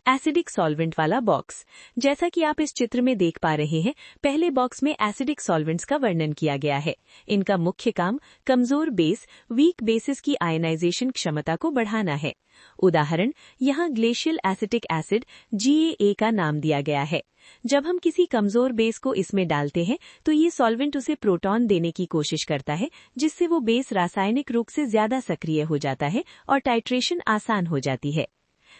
एसिडिक सॉल्वेंट वाला बॉक्स। जैसा कि आप इस चित्र में देख पा रहे हैं, पहले बॉक्स में एसिडिक सॉल्वेंट्स का वर्णन किया गया है। इनका मुख्य काम कमजोर बेस, वीक बेसिस की आयनाइजेशन क्षमता को बढ़ाना है। उदाहरण, यहाँ ग्लेशियल एसिटिक एसिड GAA का नाम दिया गया है। जब हम किसी कमजोर बेस को इसमें डालते हैं तो ये सॉल्वेंट उसे प्रोटॉन देने की कोशिश करता है, जिससे वो बेस रासायनिक रूप से ज्यादा सक्रिय हो जाता है और टाइट्रेशन आसान हो जाती है।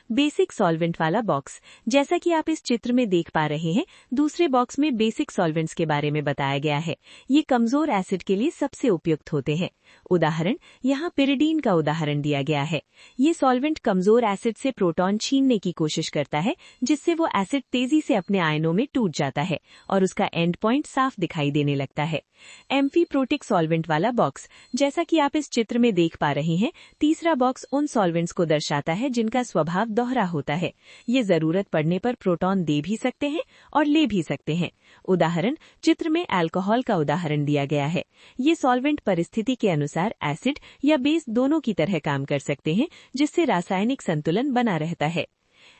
बेसिक सॉल्वेंट वाला बॉक्स। जैसा कि आप इस चित्र में देख पा रहे हैं, दूसरे बॉक्स में बेसिक सॉल्वेंट्स के बारे में बताया गया है। ये कमजोर एसिड के लिए सबसे उपयुक्त होते हैं। उदाहरण, यहाँ पिरिडीन का उदाहरण दिया गया है। ये सॉल्वेंट कमजोर एसिड से प्रोटॉन छीनने की कोशिश करता है, जिससे वो एसिड तेजी से अपने आयनों में टूट जाता है और उसका एंड पॉइंट साफ दिखाई देने लगता है। एम्फीप्रोटिक सॉल्वेंट वाला बॉक्स। जैसा कि आप इस चित्र में देख पा रहे हैं, तीसरा बॉक्स उन सॉल्वेंट्स को दर्शाता है जिनका स्वभाव दोहरा होता है। ये जरूरत पड़ने पर प्रोटॉन दे भी सकते हैं और ले भी सकते हैं। उदाहरण चित्र में अल्कोहल का उदाहरण दिया गया है। ये सॉल्वेंट परिस्थिति के अनुसार एसिड या बेस दोनों की तरह काम कर सकते हैं, जिससे रासायनिक संतुलन बना रहता है।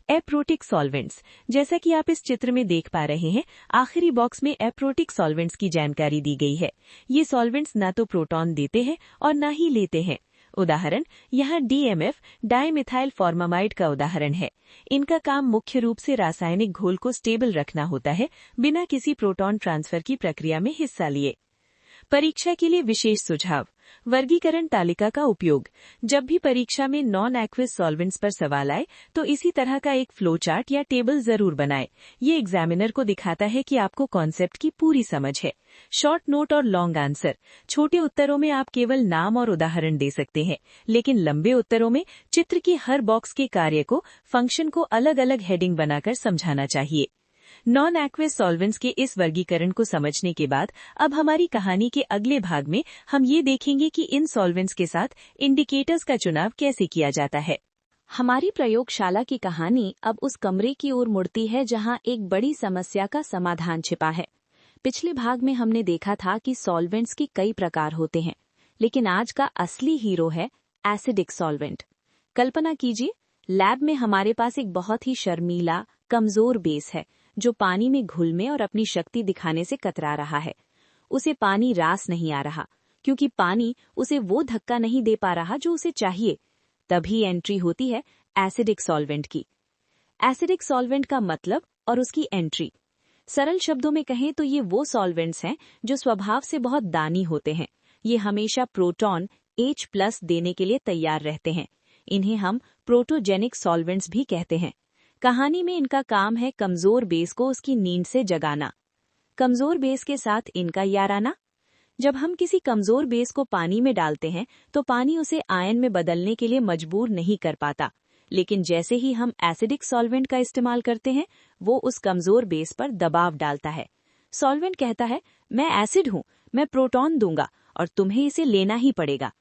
एप्रोटिक सॉल्वेंट्स, जैसा कि आप इस चित्र में देख पा रहे हैं, आखिरी बॉक्स में एप्रोटिक सॉल्वेंट्स की जानकारी दी गई है। ये सॉल्वेंट्स ना तो प्रोटॉन देते हैं और ना ही लेते हैं। उदाहरण यहाँ DMF डाइमिथाइल फॉर्मामाइड का उदाहरण है। इनका काम मुख्य रूप से रासायनिक घोल को स्टेबल रखना होता है, बिना किसी प्रोटॉन ट्रांसफर की प्रक्रिया में हिस्सा लिए। परीक्षा के लिए विशेष सुझाव। वर्गीकरण तालिका का उपयोग। जब भी परीक्षा में नॉन एक्विस सॉल्वेंट्स पर सवाल आए तो इसी तरह का एक फ्लो चार्ट या टेबल जरूर बनाएं। ये एग्जामिनर को दिखाता है कि आपको कॉन्सेप्ट की पूरी समझ है। शॉर्ट नोट और लॉन्ग आंसर। छोटे उत्तरों में आप केवल नाम और उदाहरण दे सकते हैं, लेकिन लंबे उत्तरों में चित्र की हर बॉक्स के कार्य को, फंक्शन को अलग अलग हेडिंग बनाकर समझाना चाहिए। नॉन एक्विस सॉल्वेंट्स के इस वर्गीकरण को समझने के बाद अब हमारी कहानी के अगले भाग में हम ये देखेंगे कि इन सॉल्वेंट्स के साथ इंडिकेटर्स का चुनाव कैसे किया जाता है।
हमारी प्रयोगशाला की कहानी अब उस कमरे की ओर मुड़ती है जहां एक बड़ी समस्या का समाधान छिपा है। पिछले भाग में हमने देखा था कि सॉल्वेंट्स के कई प्रकार होते हैं, लेकिन आज का असली हीरो है एसिडिक सॉल्वेंट। कल्पना कीजिए, लैब में हमारे पास एक बहुत ही शर्मीला, कमजोर बेस है जो पानी में घुलने और अपनी शक्ति दिखाने से कतरा रहा है। उसे पानी रास नहीं आ रहा, क्योंकि पानी उसे वो धक्का नहीं दे पा रहा जो उसे चाहिए। तभी एंट्री होती है एसिडिक सॉल्वेंट की। एसिडिक सॉल्वेंट का मतलब और उसकी एंट्री। सरल शब्दों में कहें तो ये वो सॉल्वेंट्स हैं जो स्वभाव से बहुत दानी होते हैं। ये हमेशा प्रोटॉन H+ देने के लिए तैयार रहते हैं। इन्हें हम प्रोटोजेनिक सॉल्वेंट्स भी कहते हैं। कहानी में इनका काम है कमजोर बेस को उसकी नींद से जगाना। कमजोर बेस के साथ इनका याराना। जब हम किसी कमजोर बेस को पानी में डालते हैं तो पानी उसे आयन में बदलने के लिए मजबूर नहीं कर पाता, लेकिन जैसे ही हम एसिडिक सॉल्वेंट का इस्तेमाल करते हैं, वो उस कमजोर बेस पर दबाव डालता है। सॉल्वेंट कहता है, मैं एसिड हूँ, मैं प्रोटॉन दूंगा और तुम्हें इसे लेना ही पड़ेगा।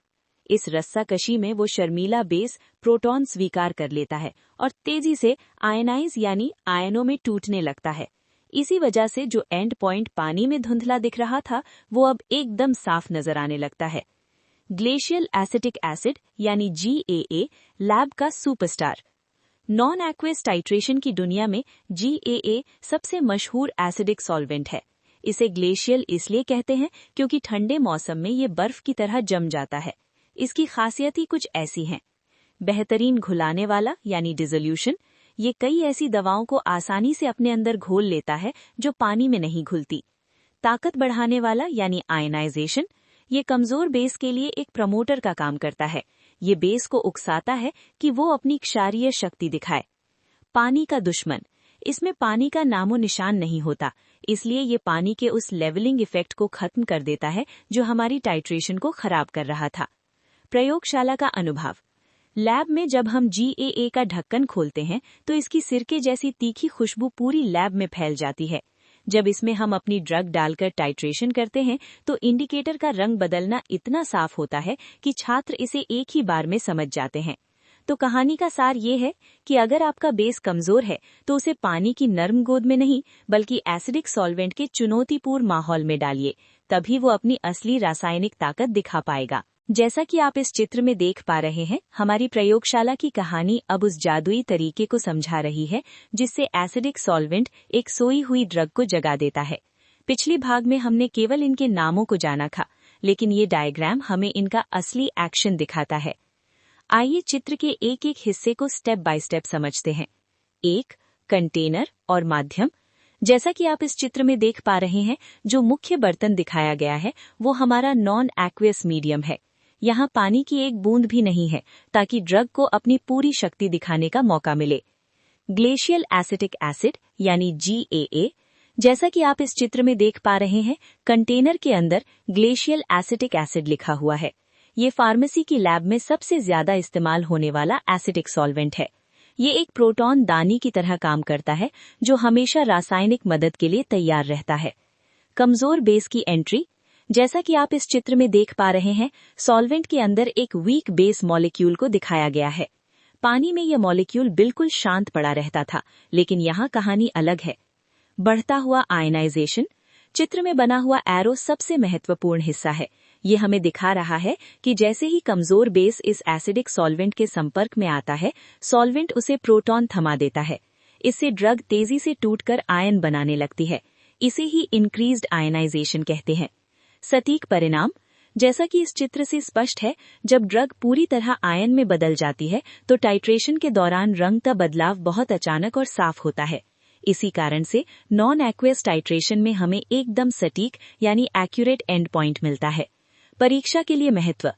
इस रस्साकशी में वो शर्मीला बेस प्रोटॉन स्वीकार कर लेता है और तेजी से आयनाइज यानी आयनों में टूटने लगता है। इसी वजह से जो एंड पॉइंट पानी में धुंधला दिख रहा था, वो अब एकदम साफ नजर आने लगता है। ग्लेशियल एसिटिक एसिड यानी GAA लैब का सुपरस्टार। नॉन एक्विस टाइट्रेशन की दुनिया में GAA सबसे मशहूर एसिडिक सॉल्वेंट है। इसे ग्लेशियल इसलिए कहते हैं क्योंकि ठंडे मौसम में ये बर्फ की तरह जम जाता है। इसकी खासियत ही कुछ ऐसी हैं। बेहतरीन घुलाने वाला यानी डिसोल्यूशन। ये कई ऐसी दवाओं को आसानी से अपने अंदर घोल लेता है जो पानी में नहीं घुलती। ताकत बढ़ाने वाला यानी आयनाइजेशन। ये कमजोर बेस के लिए एक प्रमोटर का काम करता है। ये बेस को उकसाता है कि वो अपनी क्षारीय शक्ति दिखाए। पानी का दुश्मन। इसमें पानी का नामो निशान नहीं होता, इसलिए ये पानी के उस लेवलिंग इफेक्ट को खत्म कर देता है जो हमारी टाइट्रेशन को खराब कर रहा था। प्रयोगशाला का अनुभव। लैब में जब हम GAA का ढक्कन खोलते हैं तो इसकी सिरके जैसी तीखी खुशबू पूरी लैब में फैल जाती है। जब इसमें हम अपनी ड्रग डालकर टाइट्रेशन करते हैं तो इंडिकेटर का रंग बदलना इतना साफ होता है कि छात्र इसे एक ही बार में समझ जाते हैं। तो कहानी का सार ये है कि अगर आपका बेस कमजोर है तो उसे पानी की नर्म गोद में नहीं, बल्कि एसिडिक सॉल्वेंट के चुनौतीपूर्ण माहौल में डालिए, तभी वो अपनी असली रासायनिक ताकत दिखा पाएगा। जैसा कि आप इस चित्र में देख पा रहे हैं, हमारी प्रयोगशाला की कहानी अब उस जादुई तरीके को समझा रही है जिससे एसिडिक सॉल्वेंट एक सोई हुई ड्रग को जगा देता है। पिछले भाग में हमने केवल इनके नामों को जाना था, लेकिन ये डायग्राम हमें इनका असली एक्शन दिखाता है। आइए चित्र के एक एक हिस्से को स्टेप बाय स्टेप समझते हैं। 1. कंटेनर और माध्यम। जैसा कि आप इस चित्र में देख पा रहे हैं, जो मुख्य बर्तन दिखाया गया है वो हमारा नॉन एक्वियस मीडियम है। यहाँ पानी की एक बूंद भी नहीं है ताकि ड्रग को अपनी पूरी शक्ति दिखाने का मौका मिले। ग्लेशियल एसिटिक एसिड यानी GAA। जैसा कि आप इस चित्र में देख पा रहे हैं, कंटेनर के अंदर ग्लेशियल एसिटिक एसिड लिखा हुआ है। ये फार्मेसी की लैब में सबसे ज्यादा इस्तेमाल होने वाला एसिटिक सॉल्वेंट है। ये एक प्रोटॉन दानी की तरह काम करता है जो हमेशा रासायनिक मदद के लिए तैयार रहता है। कमजोर बेस की एंट्री। जैसा कि आप इस चित्र में देख पा रहे हैं, सॉल्वेंट के अंदर एक वीक बेस मॉलिक्यूल को दिखाया गया है। पानी में यह मॉलिक्यूल बिल्कुल शांत पड़ा रहता था, लेकिन यहाँ कहानी अलग है। बढ़ता हुआ आयनाइजेशन। चित्र में बना हुआ एरो सबसे महत्वपूर्ण हिस्सा है। ये हमें दिखा रहा है कि जैसे ही कमजोर बेस इस एसिडिक सॉल्वेंट के संपर्क में आता है, सॉल्वेंट उसे प्रोटॉन थमा देता है। इससे ड्रग तेजी से टूटकर आयन बनाने लगती है। इसे ही इंक्रीज्ड आयनाइजेशन कहते हैं। सटीक परिणाम। जैसा कि इस चित्र से स्पष्ट है, जब ड्रग पूरी तरह आयन में बदल जाती है तो टाइट्रेशन के दौरान रंग का बदलाव बहुत अचानक और साफ होता है। इसी कारण से नॉन एक्वेस टाइट्रेशन में हमें एकदम सटीक यानी एक्यूरेट एंड पॉइंट मिलता है। परीक्षा के लिए महत्व।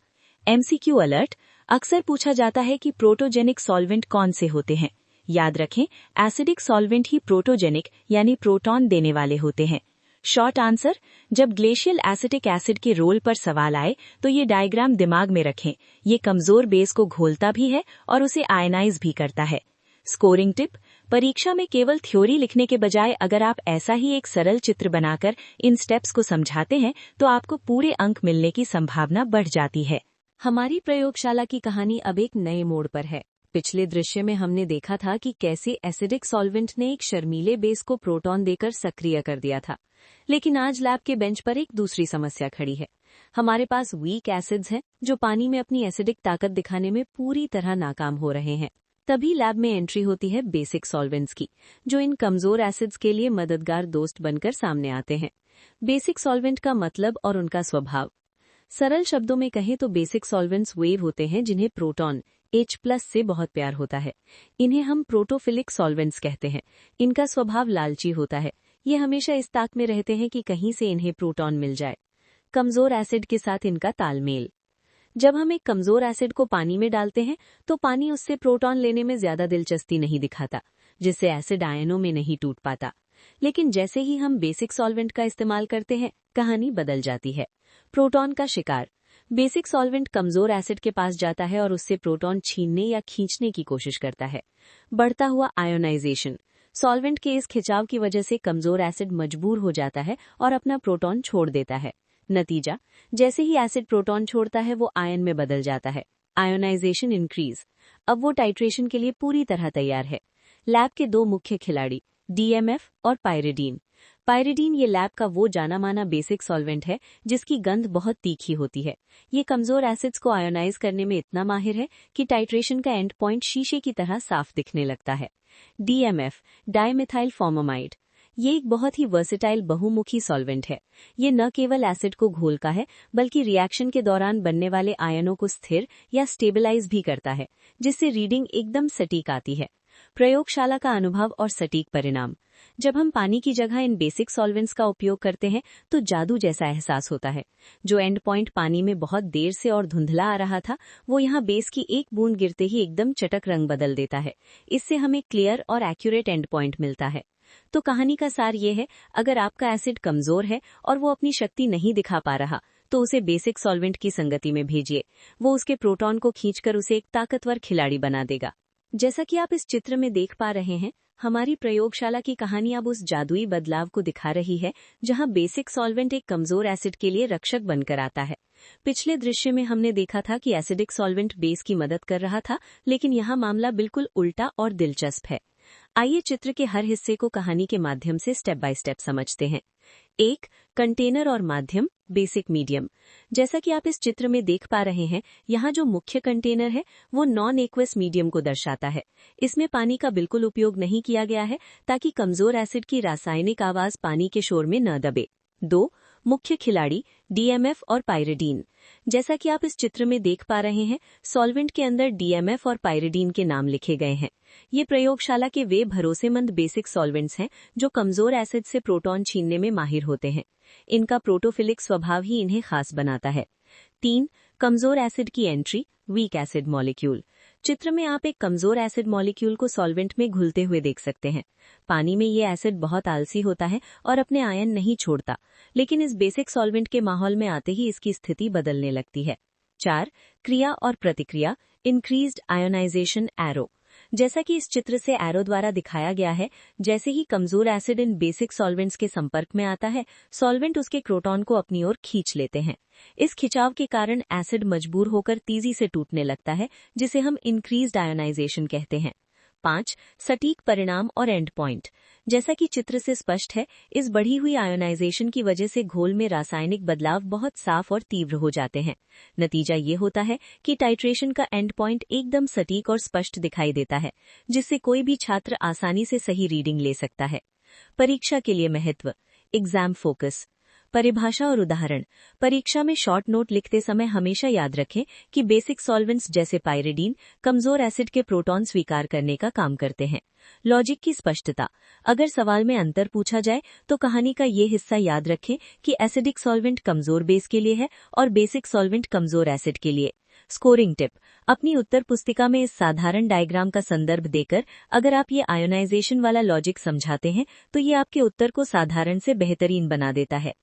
MCQ alert. अक्सर पूछा जाता है कि प्रोटोजेनिक सॉल्वेंट कौन से होते हैं। याद रखें, एसिडिक सॉल्वेंट ही प्रोटोजेनिक यानी प्रोटॉन देने वाले होते हैं। Short answer. जब ग्लेशियल एसिटिक एसिड के रोल पर सवाल आए तो ये डायग्राम दिमाग में रखें। ये कमजोर बेस को घोलता भी है और उसे आयनाइज भी करता है। Scoring tip. परीक्षा में केवल थ्योरी लिखने के बजाय अगर आप ऐसा ही एक सरल चित्र बनाकर इन स्टेप्स को समझाते हैं तो आपको पूरे अंक मिलने की संभावना बढ़ जाती है।
हमारी प्रयोगशाला की कहानी अब एक नए मोड़ पर है। पिछले दृश्य में हमने देखा था कि कैसे एसिडिक सॉल्वेंट ने एक शर्मीले बेस को प्रोटॉन देकर सक्रिय कर दिया था, लेकिन आज लैब के बेंच पर एक दूसरी समस्या खड़ी है। हमारे पास वीक एसिड्स हैं जो पानी में अपनी एसिडिक ताकत दिखाने में पूरी तरह नाकाम हो रहे हैं। तभी लैब में एंट्री होती है बेसिक सॉल्वेंट्स की, जो इन कमजोर एसिड्स के लिए मददगार दोस्त बनकर सामने आते हैं। बेसिक सॉल्वेंट का मतलब और उनका स्वभाव। सरल शब्दों में कहें तो बेसिक सॉल्वेंट्स वेव होते हैं जिन्हें प्रोटॉन H+ से बहुत प्यार होता है। इन्हें हम प्रोटोफिलिक सॉल्वेंट्स कहते हैं। इनका स्वभाव लालची होता है। ये हमेशा इस ताक में रहते हैं कि कहीं से इन्हें प्रोटॉन मिल जाए। कमजोर एसिड के साथ इनका तालमेल। जब हम एक कमजोर एसिड को पानी में डालते हैं तो पानी उससे प्रोटॉन लेने में ज्यादा दिलचस्पी नहीं दिखाता, जिससे एसिड आयनों में नहीं टूट पाता। लेकिन जैसे ही हम बेसिक सॉल्वेंट का इस्तेमाल करते हैं, कहानी बदल जाती है। प्रोटॉन का शिकार। बेसिक सॉल्वेंट कमजोर एसिड के पास जाता है और उससे प्रोटॉन छीनने या खींचने की कोशिश करता है। बढ़ता हुआ आयोनाइजेशन। सॉल्वेंट के इस खिंचाव की वजह से कमजोर एसिड मजबूर हो जाता है और अपना प्रोटॉन छोड़ देता है। नतीजा, जैसे ही एसिड प्रोटॉन छोड़ता है वो आयन में बदल जाता है। Ionisation increase. अब वो टाइट्रेशन के लिए पूरी तरह तैयार है। लैब के दो मुख्य खिलाड़ी DMF और पायरिडीन। पायरिडीन ये लैब का वो जाना माना बेसिक सॉल्वेंट है जिसकी गंध बहुत तीखी होती है। ये कमजोर एसिड्स को आयोनाइज करने में इतना माहिर है कि टाइट्रेशन का एंड पॉइंट शीशे की तरह साफ दिखने लगता है। DMF dimethyl formamide. ये एक बहुत ही वर्सेटाइल बहुमुखी सॉल्वेंट है। ये न केवल एसिड को घोलता है बल्कि रिएक्शन के दौरान बनने वाले आयनों को स्थिर या स्टेबलाइज भी करता है, जिससे रीडिंग एकदम सटीक आती है। प्रयोगशाला का अनुभव और सटीक परिणाम। जब हम पानी की जगह इन बेसिक सॉल्वेंट्स का उपयोग करते हैं तो जादू जैसा एहसास होता है। जो एंड पॉइंट पानी में बहुत देर से और धुंधला आ रहा था, वो यहाँ बेस की एक बूंद गिरते ही एकदम चटक रंग बदल देता है। इससे हमें क्लियर और एक्यूरेट एंड पॉइंट मिलता है। तो कहानी का सार ये है, अगर आपका एसिड कमजोर है और वो अपनी शक्ति नहीं दिखा पा रहा तो उसे बेसिक सॉल्वेंट की संगति में भेजिए। वो उसके प्रोटॉन को खींचकर उसे एक ताकतवर खिलाड़ी बना देगा। जैसा कि आप इस चित्र में देख पा रहे हैं, हमारी प्रयोगशाला की कहानी अब उस जादुई बदलाव को दिखा रही है जहां बेसिक सॉल्वेंट एक कमजोर एसिड के लिए रक्षक बनकर आता है। पिछले दृश्य में हमने देखा था कि एसिडिक सॉल्वेंट बेस की मदद कर रहा था, लेकिन यहाँ मामला बिल्कुल उल्टा और दिलचस्प है। आइए चित्र के हर हिस्से को कहानी के माध्यम से स्टेप बाय स्टेप समझते हैं। 1. कंटेनर और माध्यम, बेसिक मीडियम। जैसा कि आप इस चित्र में देख पा रहे हैं, यहाँ जो मुख्य कंटेनर है वो नॉन एक्वस मीडियम को दर्शाता है। इसमें पानी का बिल्कुल उपयोग नहीं किया गया है ताकि कमजोर एसिड की रासायनिक आवाज पानी के शोर में न दबे। 2. मुख्य खिलाड़ी DMF और पायरिडीन। जैसा कि आप इस चित्र में देख पा रहे हैं, सॉल्वेंट के अंदर DMF और पायरिडीन के नाम लिखे गए हैं। ये प्रयोगशाला के वे भरोसेमंद बेसिक सॉल्वेंट्स हैं जो कमजोर एसिड से प्रोटॉन छीनने में माहिर होते हैं। इनका प्रोटोफिलिक स्वभाव ही इन्हें खास बनाता है। 3. कमजोर एसिड की एंट्री, वीक एसिड मॉलिक्यूल। चित्र में आप एक कमजोर एसिड मॉलिक्यूल को सॉल्वेंट में घुलते हुए देख सकते हैं। पानी में ये एसिड बहुत आलसी होता है और अपने आयन नहीं छोड़ता, लेकिन इस बेसिक सॉल्वेंट के माहौल में आते ही इसकी स्थिति बदलने लगती है। 4. क्रिया और प्रतिक्रिया, इंक्रीज्ड आयोनाइजेशन एरो।
जैसा कि इस चित्र से एरो द्वारा दिखाया गया है, जैसे ही कमजोर एसिड इन बेसिक सॉल्वेंट्स के संपर्क में आता है, सॉल्वेंट उसके क्रोटॉन को अपनी ओर खींच लेते हैं। इस खिंचाव के कारण एसिड मजबूर होकर तेजी से टूटने लगता है, जिसे हम इंक्रीज्ड आयोनाइजेशन कहते हैं। 5. सटीक परिणाम और एंड पॉइंट। जैसा कि चित्र से स्पष्ट है, इस बढ़ी हुई आयोनाइजेशन की वजह से घोल में रासायनिक बदलाव बहुत साफ और तीव्र हो जाते हैं। नतीजा ये होता है कि टाइट्रेशन का एंड पॉइंट एकदम सटीक और स्पष्ट दिखाई देता है, जिससे कोई भी छात्र आसानी से सही रीडिंग ले सकता है। परीक्षा के लिए महत्व। Exam focus. परिभाषा और उदाहरण। परीक्षा में शॉर्ट नोट लिखते समय हमेशा याद रखें कि बेसिक सॉल्वेंट्स जैसे पायरिडीन कमजोर एसिड के प्रोटॉन स्वीकार करने का काम करते हैं। लॉजिक की स्पष्टता। अगर सवाल में अंतर पूछा जाए तो कहानी का ये हिस्सा याद रखें कि एसिडिक सॉल्वेंट कमजोर बेस के लिए है और बेसिक सॉल्वेंट कमजोर एसिड के लिए। Scoring tip. अपनी उत्तर पुस्तिका में इस साधारण डायग्राम का संदर्भ देकर अगर आप ये आयोनाइजेशन वाला लॉजिक समझाते हैं तो ये आपके उत्तर को साधारण से बेहतरीन बना देता है।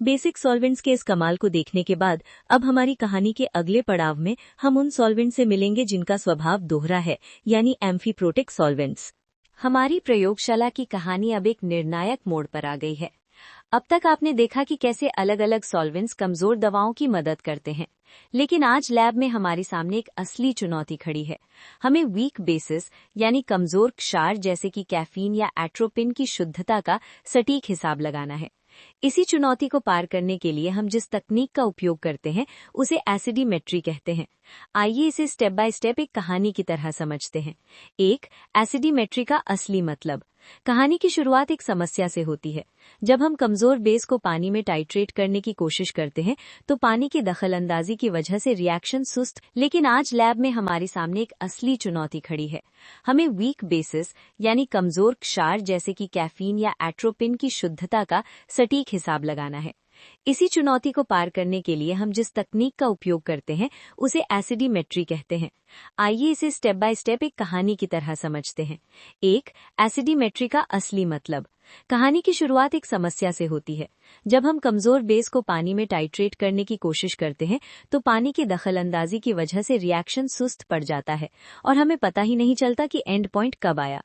बेसिक सॉल्वेंट्स के इस कमाल को देखने के बाद अब हमारी कहानी के अगले पड़ाव में हम उन सॉल्वेंट से मिलेंगे जिनका स्वभाव दोहरा है, यानी एम्फीप्रोटिक सॉल्वेंट्स।
हमारी प्रयोगशाला की कहानी अब एक निर्णायक मोड़ पर आ गई है। अब तक आपने देखा कि कैसे अलग अलग सॉल्वेंट्स कमजोर दवाओं की मदद करते हैं, लेकिन आज लैब में हमारे सामने एक असली चुनौती खड़ी है। हमें वीक बेसिस यानी कमजोर क्षार जैसे कि कैफीन या एट्रोपिन की शुद्धता का सटीक हिसाब लगाना है। इसी चुनौती को पार करने के लिए हम जिस तकनीक का उपयोग करते हैं उसे एसिडीमेट्री कहते हैं। आइए इसे स्टेप बाय स्टेप एक कहानी की तरह समझते हैं। 1. एसिडीमेट्री का असली मतलब। कहानी की शुरुआत एक समस्या से होती है। जब हम कमजोर बेस को पानी में टाइट्रेट करने की कोशिश करते हैं तो पानी की दखलंदाजी की वजह से रिएक्शन सुस्त, लेकिन आज लैब में हमारे सामने एक असली चुनौती खड़ी है। हमें वीक बेसिस यानी कमजोर क्षार जैसे कि कैफीन या एट्रोपिन की शुद्धता का सटीक हिसाब लगाना है। इसी चुनौती को पार करने के लिए हम जिस तकनीक का उपयोग करते हैं उसे एसिडीमेट्री कहते हैं। आइए इसे स्टेप बाय स्टेप एक कहानी की तरह समझते हैं। 1. एसिडीमेट्री का असली मतलब। कहानी की शुरुआत एक समस्या से होती है। जब हम कमजोर बेस को पानी में टाइट्रेट करने की कोशिश करते हैं तो पानी की दखलंदाजी की वजह से रिएक्शन सुस्त पड़ जाता है और हमें पता ही नहीं चलता कि एंड पॉइंट कब आया।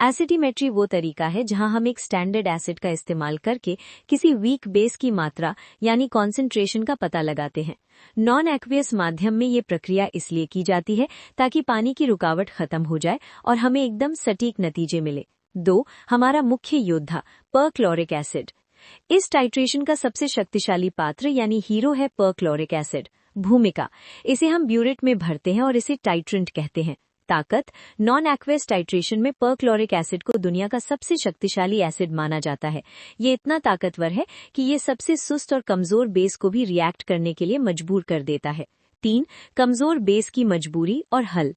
एसिडीमेट्री वो तरीका है जहां हम एक स्टैंडर्ड एसिड का इस्तेमाल करके किसी वीक बेस की मात्रा यानी कॉन्सेंट्रेशन का पता लगाते हैं। नॉन एक्वियस माध्यम में ये प्रक्रिया इसलिए की जाती है ताकि पानी की रुकावट खत्म हो जाए और हमें एकदम सटीक नतीजे मिले। 2. हमारा मुख्य योद्धा परक्लोरिक एसिड। इस टाइट्रेशन का सबसे शक्तिशाली पात्र यानी हीरो है परक्लोरिक एसिड। भूमिका। इसे हम ब्यूरेट में भरते हैं और इसे टाइट्रेंट कहते हैं। ताकत। नॉन एक्वेस टाइट्रेशन में परक्लोरिक एसिड को दुनिया का सबसे शक्तिशाली एसिड माना जाता है। ये इतना ताकतवर है कि ये सबसे सुस्त और कमजोर बेस को भी रिएक्ट करने के लिए मजबूर कर देता है। 3. कमजोर बेस की मजबूरी और हल।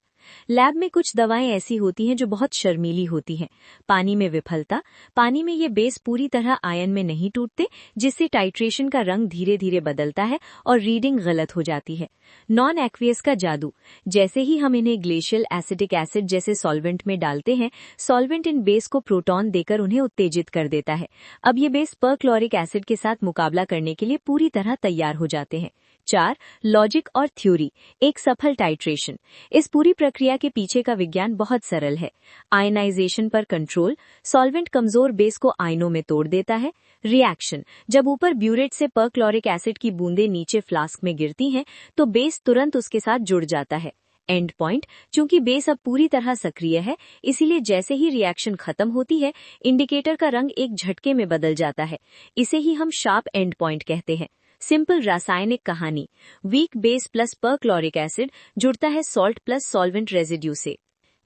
लैब में कुछ दवाएं ऐसी होती हैं जो बहुत शर्मीली होती हैं। पानी में विफलता। पानी में ये बेस पूरी तरह आयन में नहीं टूटते, जिससे टाइट्रेशन का रंग धीरे धीरे बदलता है और रीडिंग गलत हो जाती है। नॉन एक्वियस का जादू। जैसे ही हम इन्हें ग्लेशियल एसिटिक एसिड जैसे सॉल्वेंट में डालते हैं, सॉल्वेंट इन बेस को प्रोटॉन देकर उन्हें उत्तेजित कर देता है। अब ये बेस परक्लोरिक एसिड के साथ मुकाबला करने के लिए पूरी तरह तैयार हो जाते हैं। 4. लॉजिक और थ्योरी। एक सफल टाइट्रेशन। इस पूरी प्रक्रिया के पीछे का विज्ञान बहुत सरल है। आयनाइजेशन पर कंट्रोल। सॉल्वेंट कमजोर बेस को आयनों में तोड़ देता है। रिएक्शन। जब ऊपर ब्यूरेट से परक्लोरिक एसिड की बूंदें नीचे फ्लास्क में गिरती हैं तो बेस तुरंत उसके साथ जुड़ जाता है। And point. चूंकि बेस अब पूरी तरह सक्रिय है, इसीलिए जैसे ही रिएक्शन खत्म होती है, इंडिकेटर का रंग एक झटके में बदल जाता है। इसे ही हम शार्प एंड पॉइंट कहते हैं। सिंपल रासायनिक कहानी। Weak base plus perchloric acid जुड़ता है सॉल्ट प्लस सॉल्वेंट रेजिड्यू से।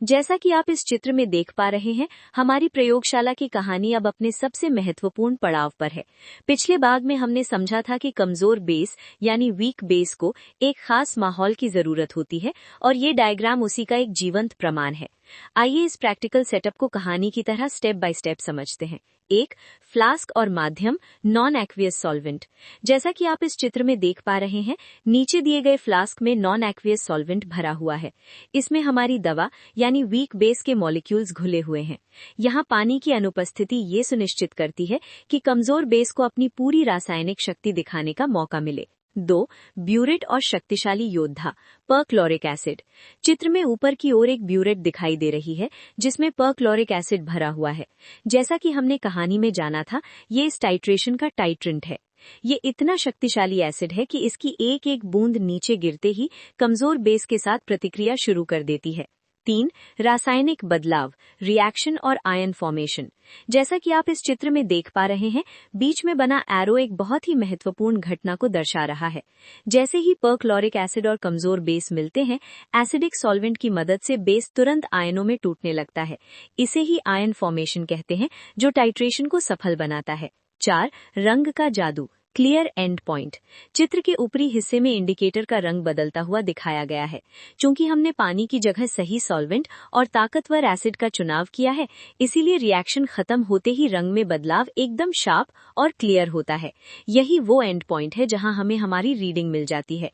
जैसा कि आप इस चित्र में देख पा रहे हैं, हमारी प्रयोगशाला की कहानी अब अपने सबसे महत्वपूर्ण पड़ाव पर है। पिछले भाग में हमने समझा था कि कमजोर बेस यानी वीक बेस को एक खास माहौल की जरूरत होती है और ये डायग्राम उसी का एक जीवंत प्रमाण है। आइए इस प्रैक्टिकल सेटअप को कहानी की तरह स्टेप बाय स्टेप समझते हैं। 1. फ्लास्क और माध्यम नॉन एक्वियस सॉल्वेंट। जैसा कि आप इस चित्र में देख पा रहे हैं, नीचे दिए गए फ्लास्क में नॉन एक्वियस सॉल्वेंट भरा हुआ है। इसमें हमारी दवा यानी वीक बेस के मॉलिक्यूल्स घुले हुए हैं। यहाँ पानी की अनुपस्थिति ये सुनिश्चित करती है कि कमजोर बेस को अपनी पूरी रासायनिक शक्ति दिखाने का मौका मिले।
2. ब्यूरेट और शक्तिशाली योद्धा परक्लोरिक एसिड। चित्र में ऊपर की ओर एक ब्यूरेट दिखाई दे रही है जिसमें परक्लोरिक एसिड भरा हुआ है। जैसा कि हमने कहानी में जाना था, ये इस टाइट्रेशन का टाइट्रेंट है। ये इतना शक्तिशाली एसिड है कि इसकी एक एक बूंद नीचे गिरते ही कमजोर बेस के साथ प्रतिक्रिया शुरू कर देती है। 3. रासायनिक बदलाव, रिएक्शन और आयन फॉर्मेशन। जैसा कि आप इस चित्र में देख पा रहे हैं, बीच में बना एरो एक बहुत ही महत्वपूर्ण घटना को दर्शा रहा है। जैसे ही परक्लोरिक एसिड और कमजोर बेस मिलते हैं, एसिडिक सॉल्वेंट की मदद से बेस तुरंत आयनों में टूटने लगता है। इसे ही आयन फॉर्मेशन कहते हैं, जो टाइट्रेशन को सफल बनाता है। 4. रंग का जादू, क्लियर एंड पॉइंट। चित्र के ऊपरी हिस्से में इंडिकेटर का रंग बदलता हुआ दिखाया गया है। चूंकि हमने पानी की जगह सही सॉल्वेंट और ताकतवर एसिड का चुनाव किया है, इसीलिए रिएक्शन खत्म होते ही रंग में बदलाव एकदम शार्प और क्लियर होता है। यही वो एंड पॉइंट है जहां हमें हमारी रीडिंग मिल जाती है।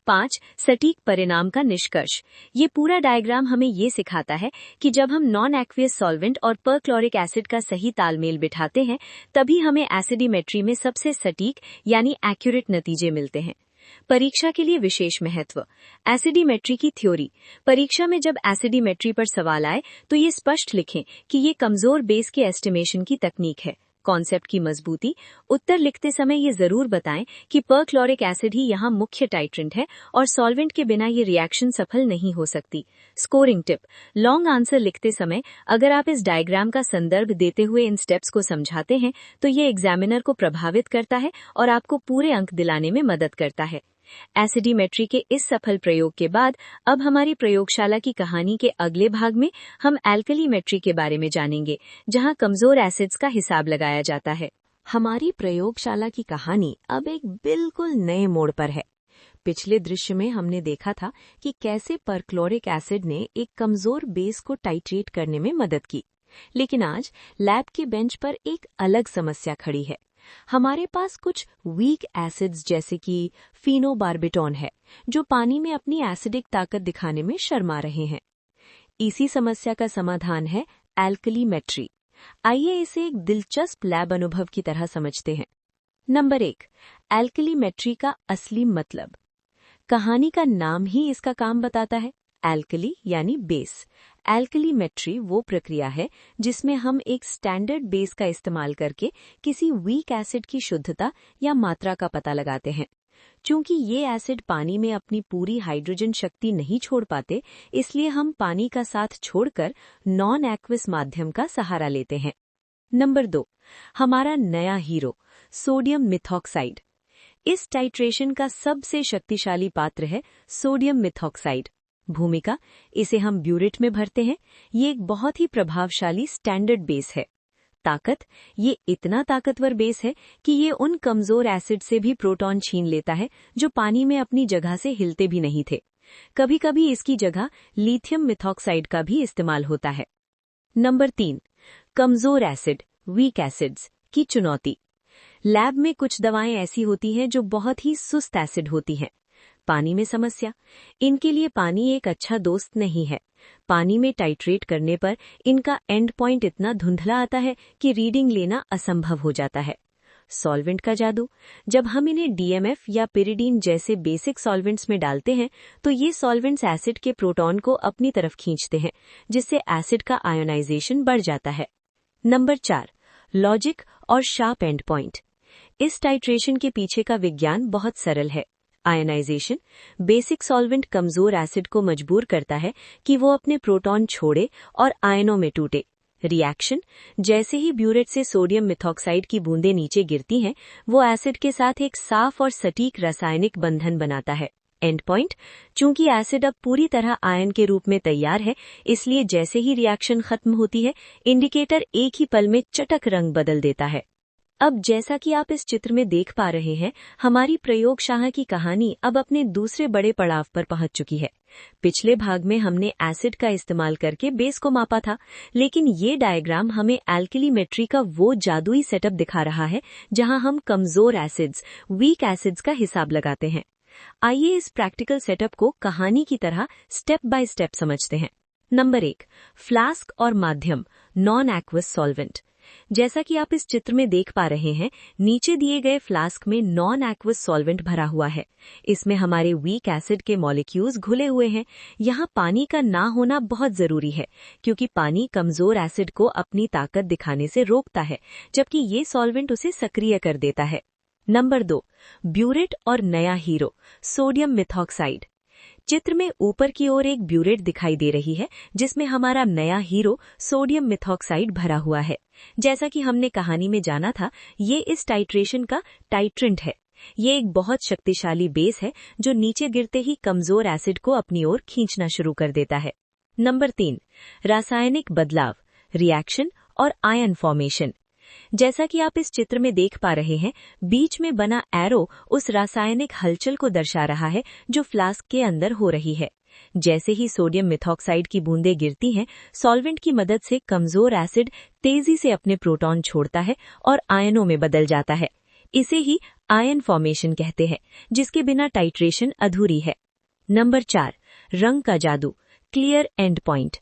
5. सटीक परिणाम का निष्कर्ष। ये पूरा डायग्राम हमें ये सिखाता है कि जब हम नॉन एक्वियस सॉल्वेंट और परक्लोरिक एसिड का सही तालमेल बिठाते हैं, तभी हमें एसिडिमेट्री में सबसे सटीक यानी एक्यूरेट नतीजे मिलते हैं। परीक्षा के लिए विशेष महत्व। एसिडिमेट्री की थ्योरी। परीक्षा में जब एसिडिमेट्री पर सवाल आए तो ये स्पष्ट लिखें कि ये कमजोर बेस के एस्टिमेशन की तकनीक है। कॉन्सेप्ट की मजबूती। उत्तर लिखते समय ये जरूर बताएं कि परक्लोरिक एसिड ही यहाँ मुख्य टाइट्रेंट है और सॉल्वेंट के बिना ये रिएक्शन सफल नहीं हो सकती। Scoring tip. लॉन्ग आंसर लिखते समय अगर आप इस डायग्राम का संदर्भ देते हुए इन स्टेप्स को समझाते हैं तो ये एग्जामिनर को प्रभावित करता है और आपको पूरे अंक दिलाने में मदद करता है। एसिडिमेट्री के इस सफल प्रयोग के बाद अब हमारी प्रयोगशाला की कहानी के अगले भाग में हम एल्कलीमेट्री के बारे में जानेंगे, जहां कमजोर एसिड्स का हिसाब लगाया जाता है।
हमारी प्रयोगशाला की कहानी अब एक बिल्कुल नए मोड़ पर है। पिछले दृश्य में हमने देखा था कि कैसे परक्लोरिक एसिड ने एक कमजोर बेस को टाइट्रेट करने में मदद की, लेकिन आज लैब के बेंच पर एक अलग समस्या खड़ी है। हमारे पास कुछ वीक एसिड्स जैसे कि फिनोबार्बिटॉन है, जो पानी में अपनी एसिडिक ताकत दिखाने में शर्मा रहे हैं। इसी समस्या का समाधान है एल्कलीमेट्री। आइए इसे एक दिलचस्प लैब अनुभव की तरह समझते हैं। नंबर 1, एल्कलीमेट्री का असली मतलब। कहानी का नाम ही इसका काम बताता है, एल्कली यानी बेस। एल्कलीमेट्री वो प्रक्रिया है जिसमें हम एक स्टैंडर्ड बेस का इस्तेमाल करके किसी वीक एसिड की शुद्धता या मात्रा का पता लगाते हैं। चूंकि ये एसिड पानी में अपनी पूरी हाइड्रोजन शक्ति नहीं छोड़ पाते, इसलिए हम पानी का साथ छोड़कर नॉन एक्वियस माध्यम का सहारा लेते हैं। नंबर 2, हमारा नया हीरो सोडियम मिथॉक्साइड। इस टाइट्रेशन का सबसे शक्तिशाली पात्र है सोडियम मिथॉक्साइड। भूमिका, इसे हम ब्यूरेट में भरते हैं। ये एक बहुत ही प्रभावशाली स्टैंडर्ड बेस है। ताकत, ये इतना ताकतवर बेस है कि ये उन कमजोर एसिड से भी प्रोटॉन छीन लेता है जो पानी में अपनी जगह से हिलते भी नहीं थे। कभी कभी इसकी जगह लिथियम मिथॉक्साइड का भी इस्तेमाल होता है। नंबर 3, कमजोर एसिड वीक एसिड्स की चुनौती। लैब में कुछ दवाएं ऐसी होती हैं जो बहुत ही सुस्त एसिड होती हैं। पानी में समस्या, इनके लिए पानी एक अच्छा दोस्त नहीं है। पानी में टाइट्रेट करने पर इनका एंड पॉइंट इतना धुंधला आता है कि रीडिंग लेना असंभव हो जाता है। सॉल्वेंट का जादू, जब हम इन्हें डीएमएफ या पिरिडीन जैसे बेसिक सॉल्वेंट्स में डालते हैं तो ये सॉल्वेंट्स एसिड के प्रोटॉन को अपनी तरफ खींचते हैं, जिससे एसिड का आयोनाइजेशन बढ़ जाता है। नंबर 4, लॉजिक और शार्प एंड पॉइंट। इस टाइट्रेशन के पीछे का विज्ञान बहुत सरल है। आयनाइजेशन, बेसिक सॉल्वेंट कमजोर एसिड को मजबूर करता है कि वो अपने प्रोटॉन छोड़े और आयनों में टूटे। रिएक्शन, जैसे ही ब्यूरेट से सोडियम मिथॉक्साइड की बूंदें नीचे गिरती हैं, वो एसिड के साथ एक साफ और सटीक रासायनिक बंधन बनाता है। एंड पॉइंट, चूंकि एसिड अब पूरी तरह आयन के रूप में तैयार है, इसलिए जैसे ही रिएक्शन खत्म होती है, इंडिकेटर एक ही पल में चटक रंग बदल देता है। अब जैसा कि आप इस चित्र में देख पा रहे हैं, हमारी प्रयोगशाला की कहानी अब अपने दूसरे बड़े पड़ाव पर पहुंच चुकी है। पिछले भाग में हमने एसिड का इस्तेमाल करके बेस को मापा था, लेकिन ये डायग्राम हमें एल्कलीमेट्री का वो जादुई सेटअप दिखा रहा है जहां हम कमजोर एसिड्स, वीक एसिड्स का हिसाब लगाते हैं। आइए इस प्रैक्टिकल सेटअप को कहानी की तरह स्टेप बाय स्टेप समझते हैं। नंबर 1, फ्लास्क और माध्यम, नॉन एक्वस सॉल्वेंट।
जैसा कि आप इस चित्र में देख पा रहे हैं, नीचे दिए गए फ्लास्क में नॉन एक्वस सॉल्वेंट भरा हुआ है। इसमें हमारे वीक एसिड के मॉलिक्यूल्स घुले हुए हैं। यहाँ पानी का ना होना बहुत जरूरी है, क्योंकि पानी कमजोर एसिड को अपनी ताकत दिखाने से रोकता है, जबकि ये सॉल्वेंट उसे सक्रिय कर देता है। नंबर 2, ब्यूरेट और नया हीरो सोडियम मिथॉक्साइड। चित्र में ऊपर की ओर एक ब्यूरेट दिखाई दे रही है, जिसमें हमारा नया हीरो सोडियम मिथॉक्साइड भरा हुआ है। जैसा कि हमने कहानी में जाना था, ये इस टाइट्रेशन का टाइट्रेंट है। ये एक बहुत शक्तिशाली बेस है जो नीचे गिरते ही कमजोर एसिड को अपनी ओर खींचना शुरू कर देता है। नंबर 3, रासायनिक बदलाव, रिएक्शन और आयन फॉर्मेशन। जैसा कि आप इस चित्र में देख पा रहे हैं, बीच में बना एरो उस रासायनिक हलचल को दर्शा रहा है जो फ्लास्क के अंदर हो रही है। जैसे ही सोडियम मिथॉक्साइड की बूंदें गिरती हैं, सॉल्वेंट की मदद से कमजोर एसिड तेजी से अपने प्रोटॉन छोड़ता है और आयनों में बदल जाता है। इसे ही आयन फॉर्मेशन कहते हैं, जिसके बिना टाइट्रेशन अधूरी है। नंबर 4, रंग का जादू, क्लियर एंड पॉइंट।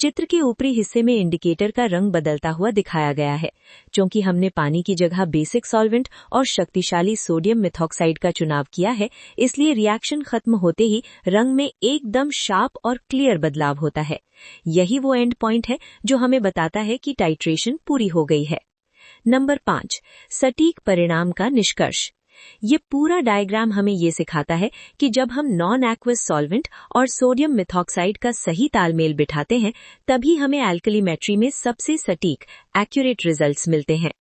चित्र के ऊपरी हिस्से में इंडिकेटर का रंग बदलता हुआ दिखाया गया है। क्योंकि हमने पानी की जगह बेसिक सॉल्वेंट और शक्तिशाली सोडियम मिथॉक्साइड का चुनाव किया है, इसलिए रिएक्शन खत्म होते ही रंग में एकदम शार्प और क्लियर बदलाव होता है। यही वो एंड पॉइंट है जो हमें बताता है कि टाइट्रेशन पूरी हो गई है। नंबर 5, सटीक परिणाम का निष्कर्ष। ये पूरा डायग्राम हमें ये सिखाता है कि जब हम नॉन एक्वस सॉल्वेंट और सोडियम मिथॉक्साइड का सही तालमेल बिठाते हैं, तभी हमें एल्कलीमेट्री में सबसे सटीक, एक्यूरेट रिजल्ट्स मिलते हैं।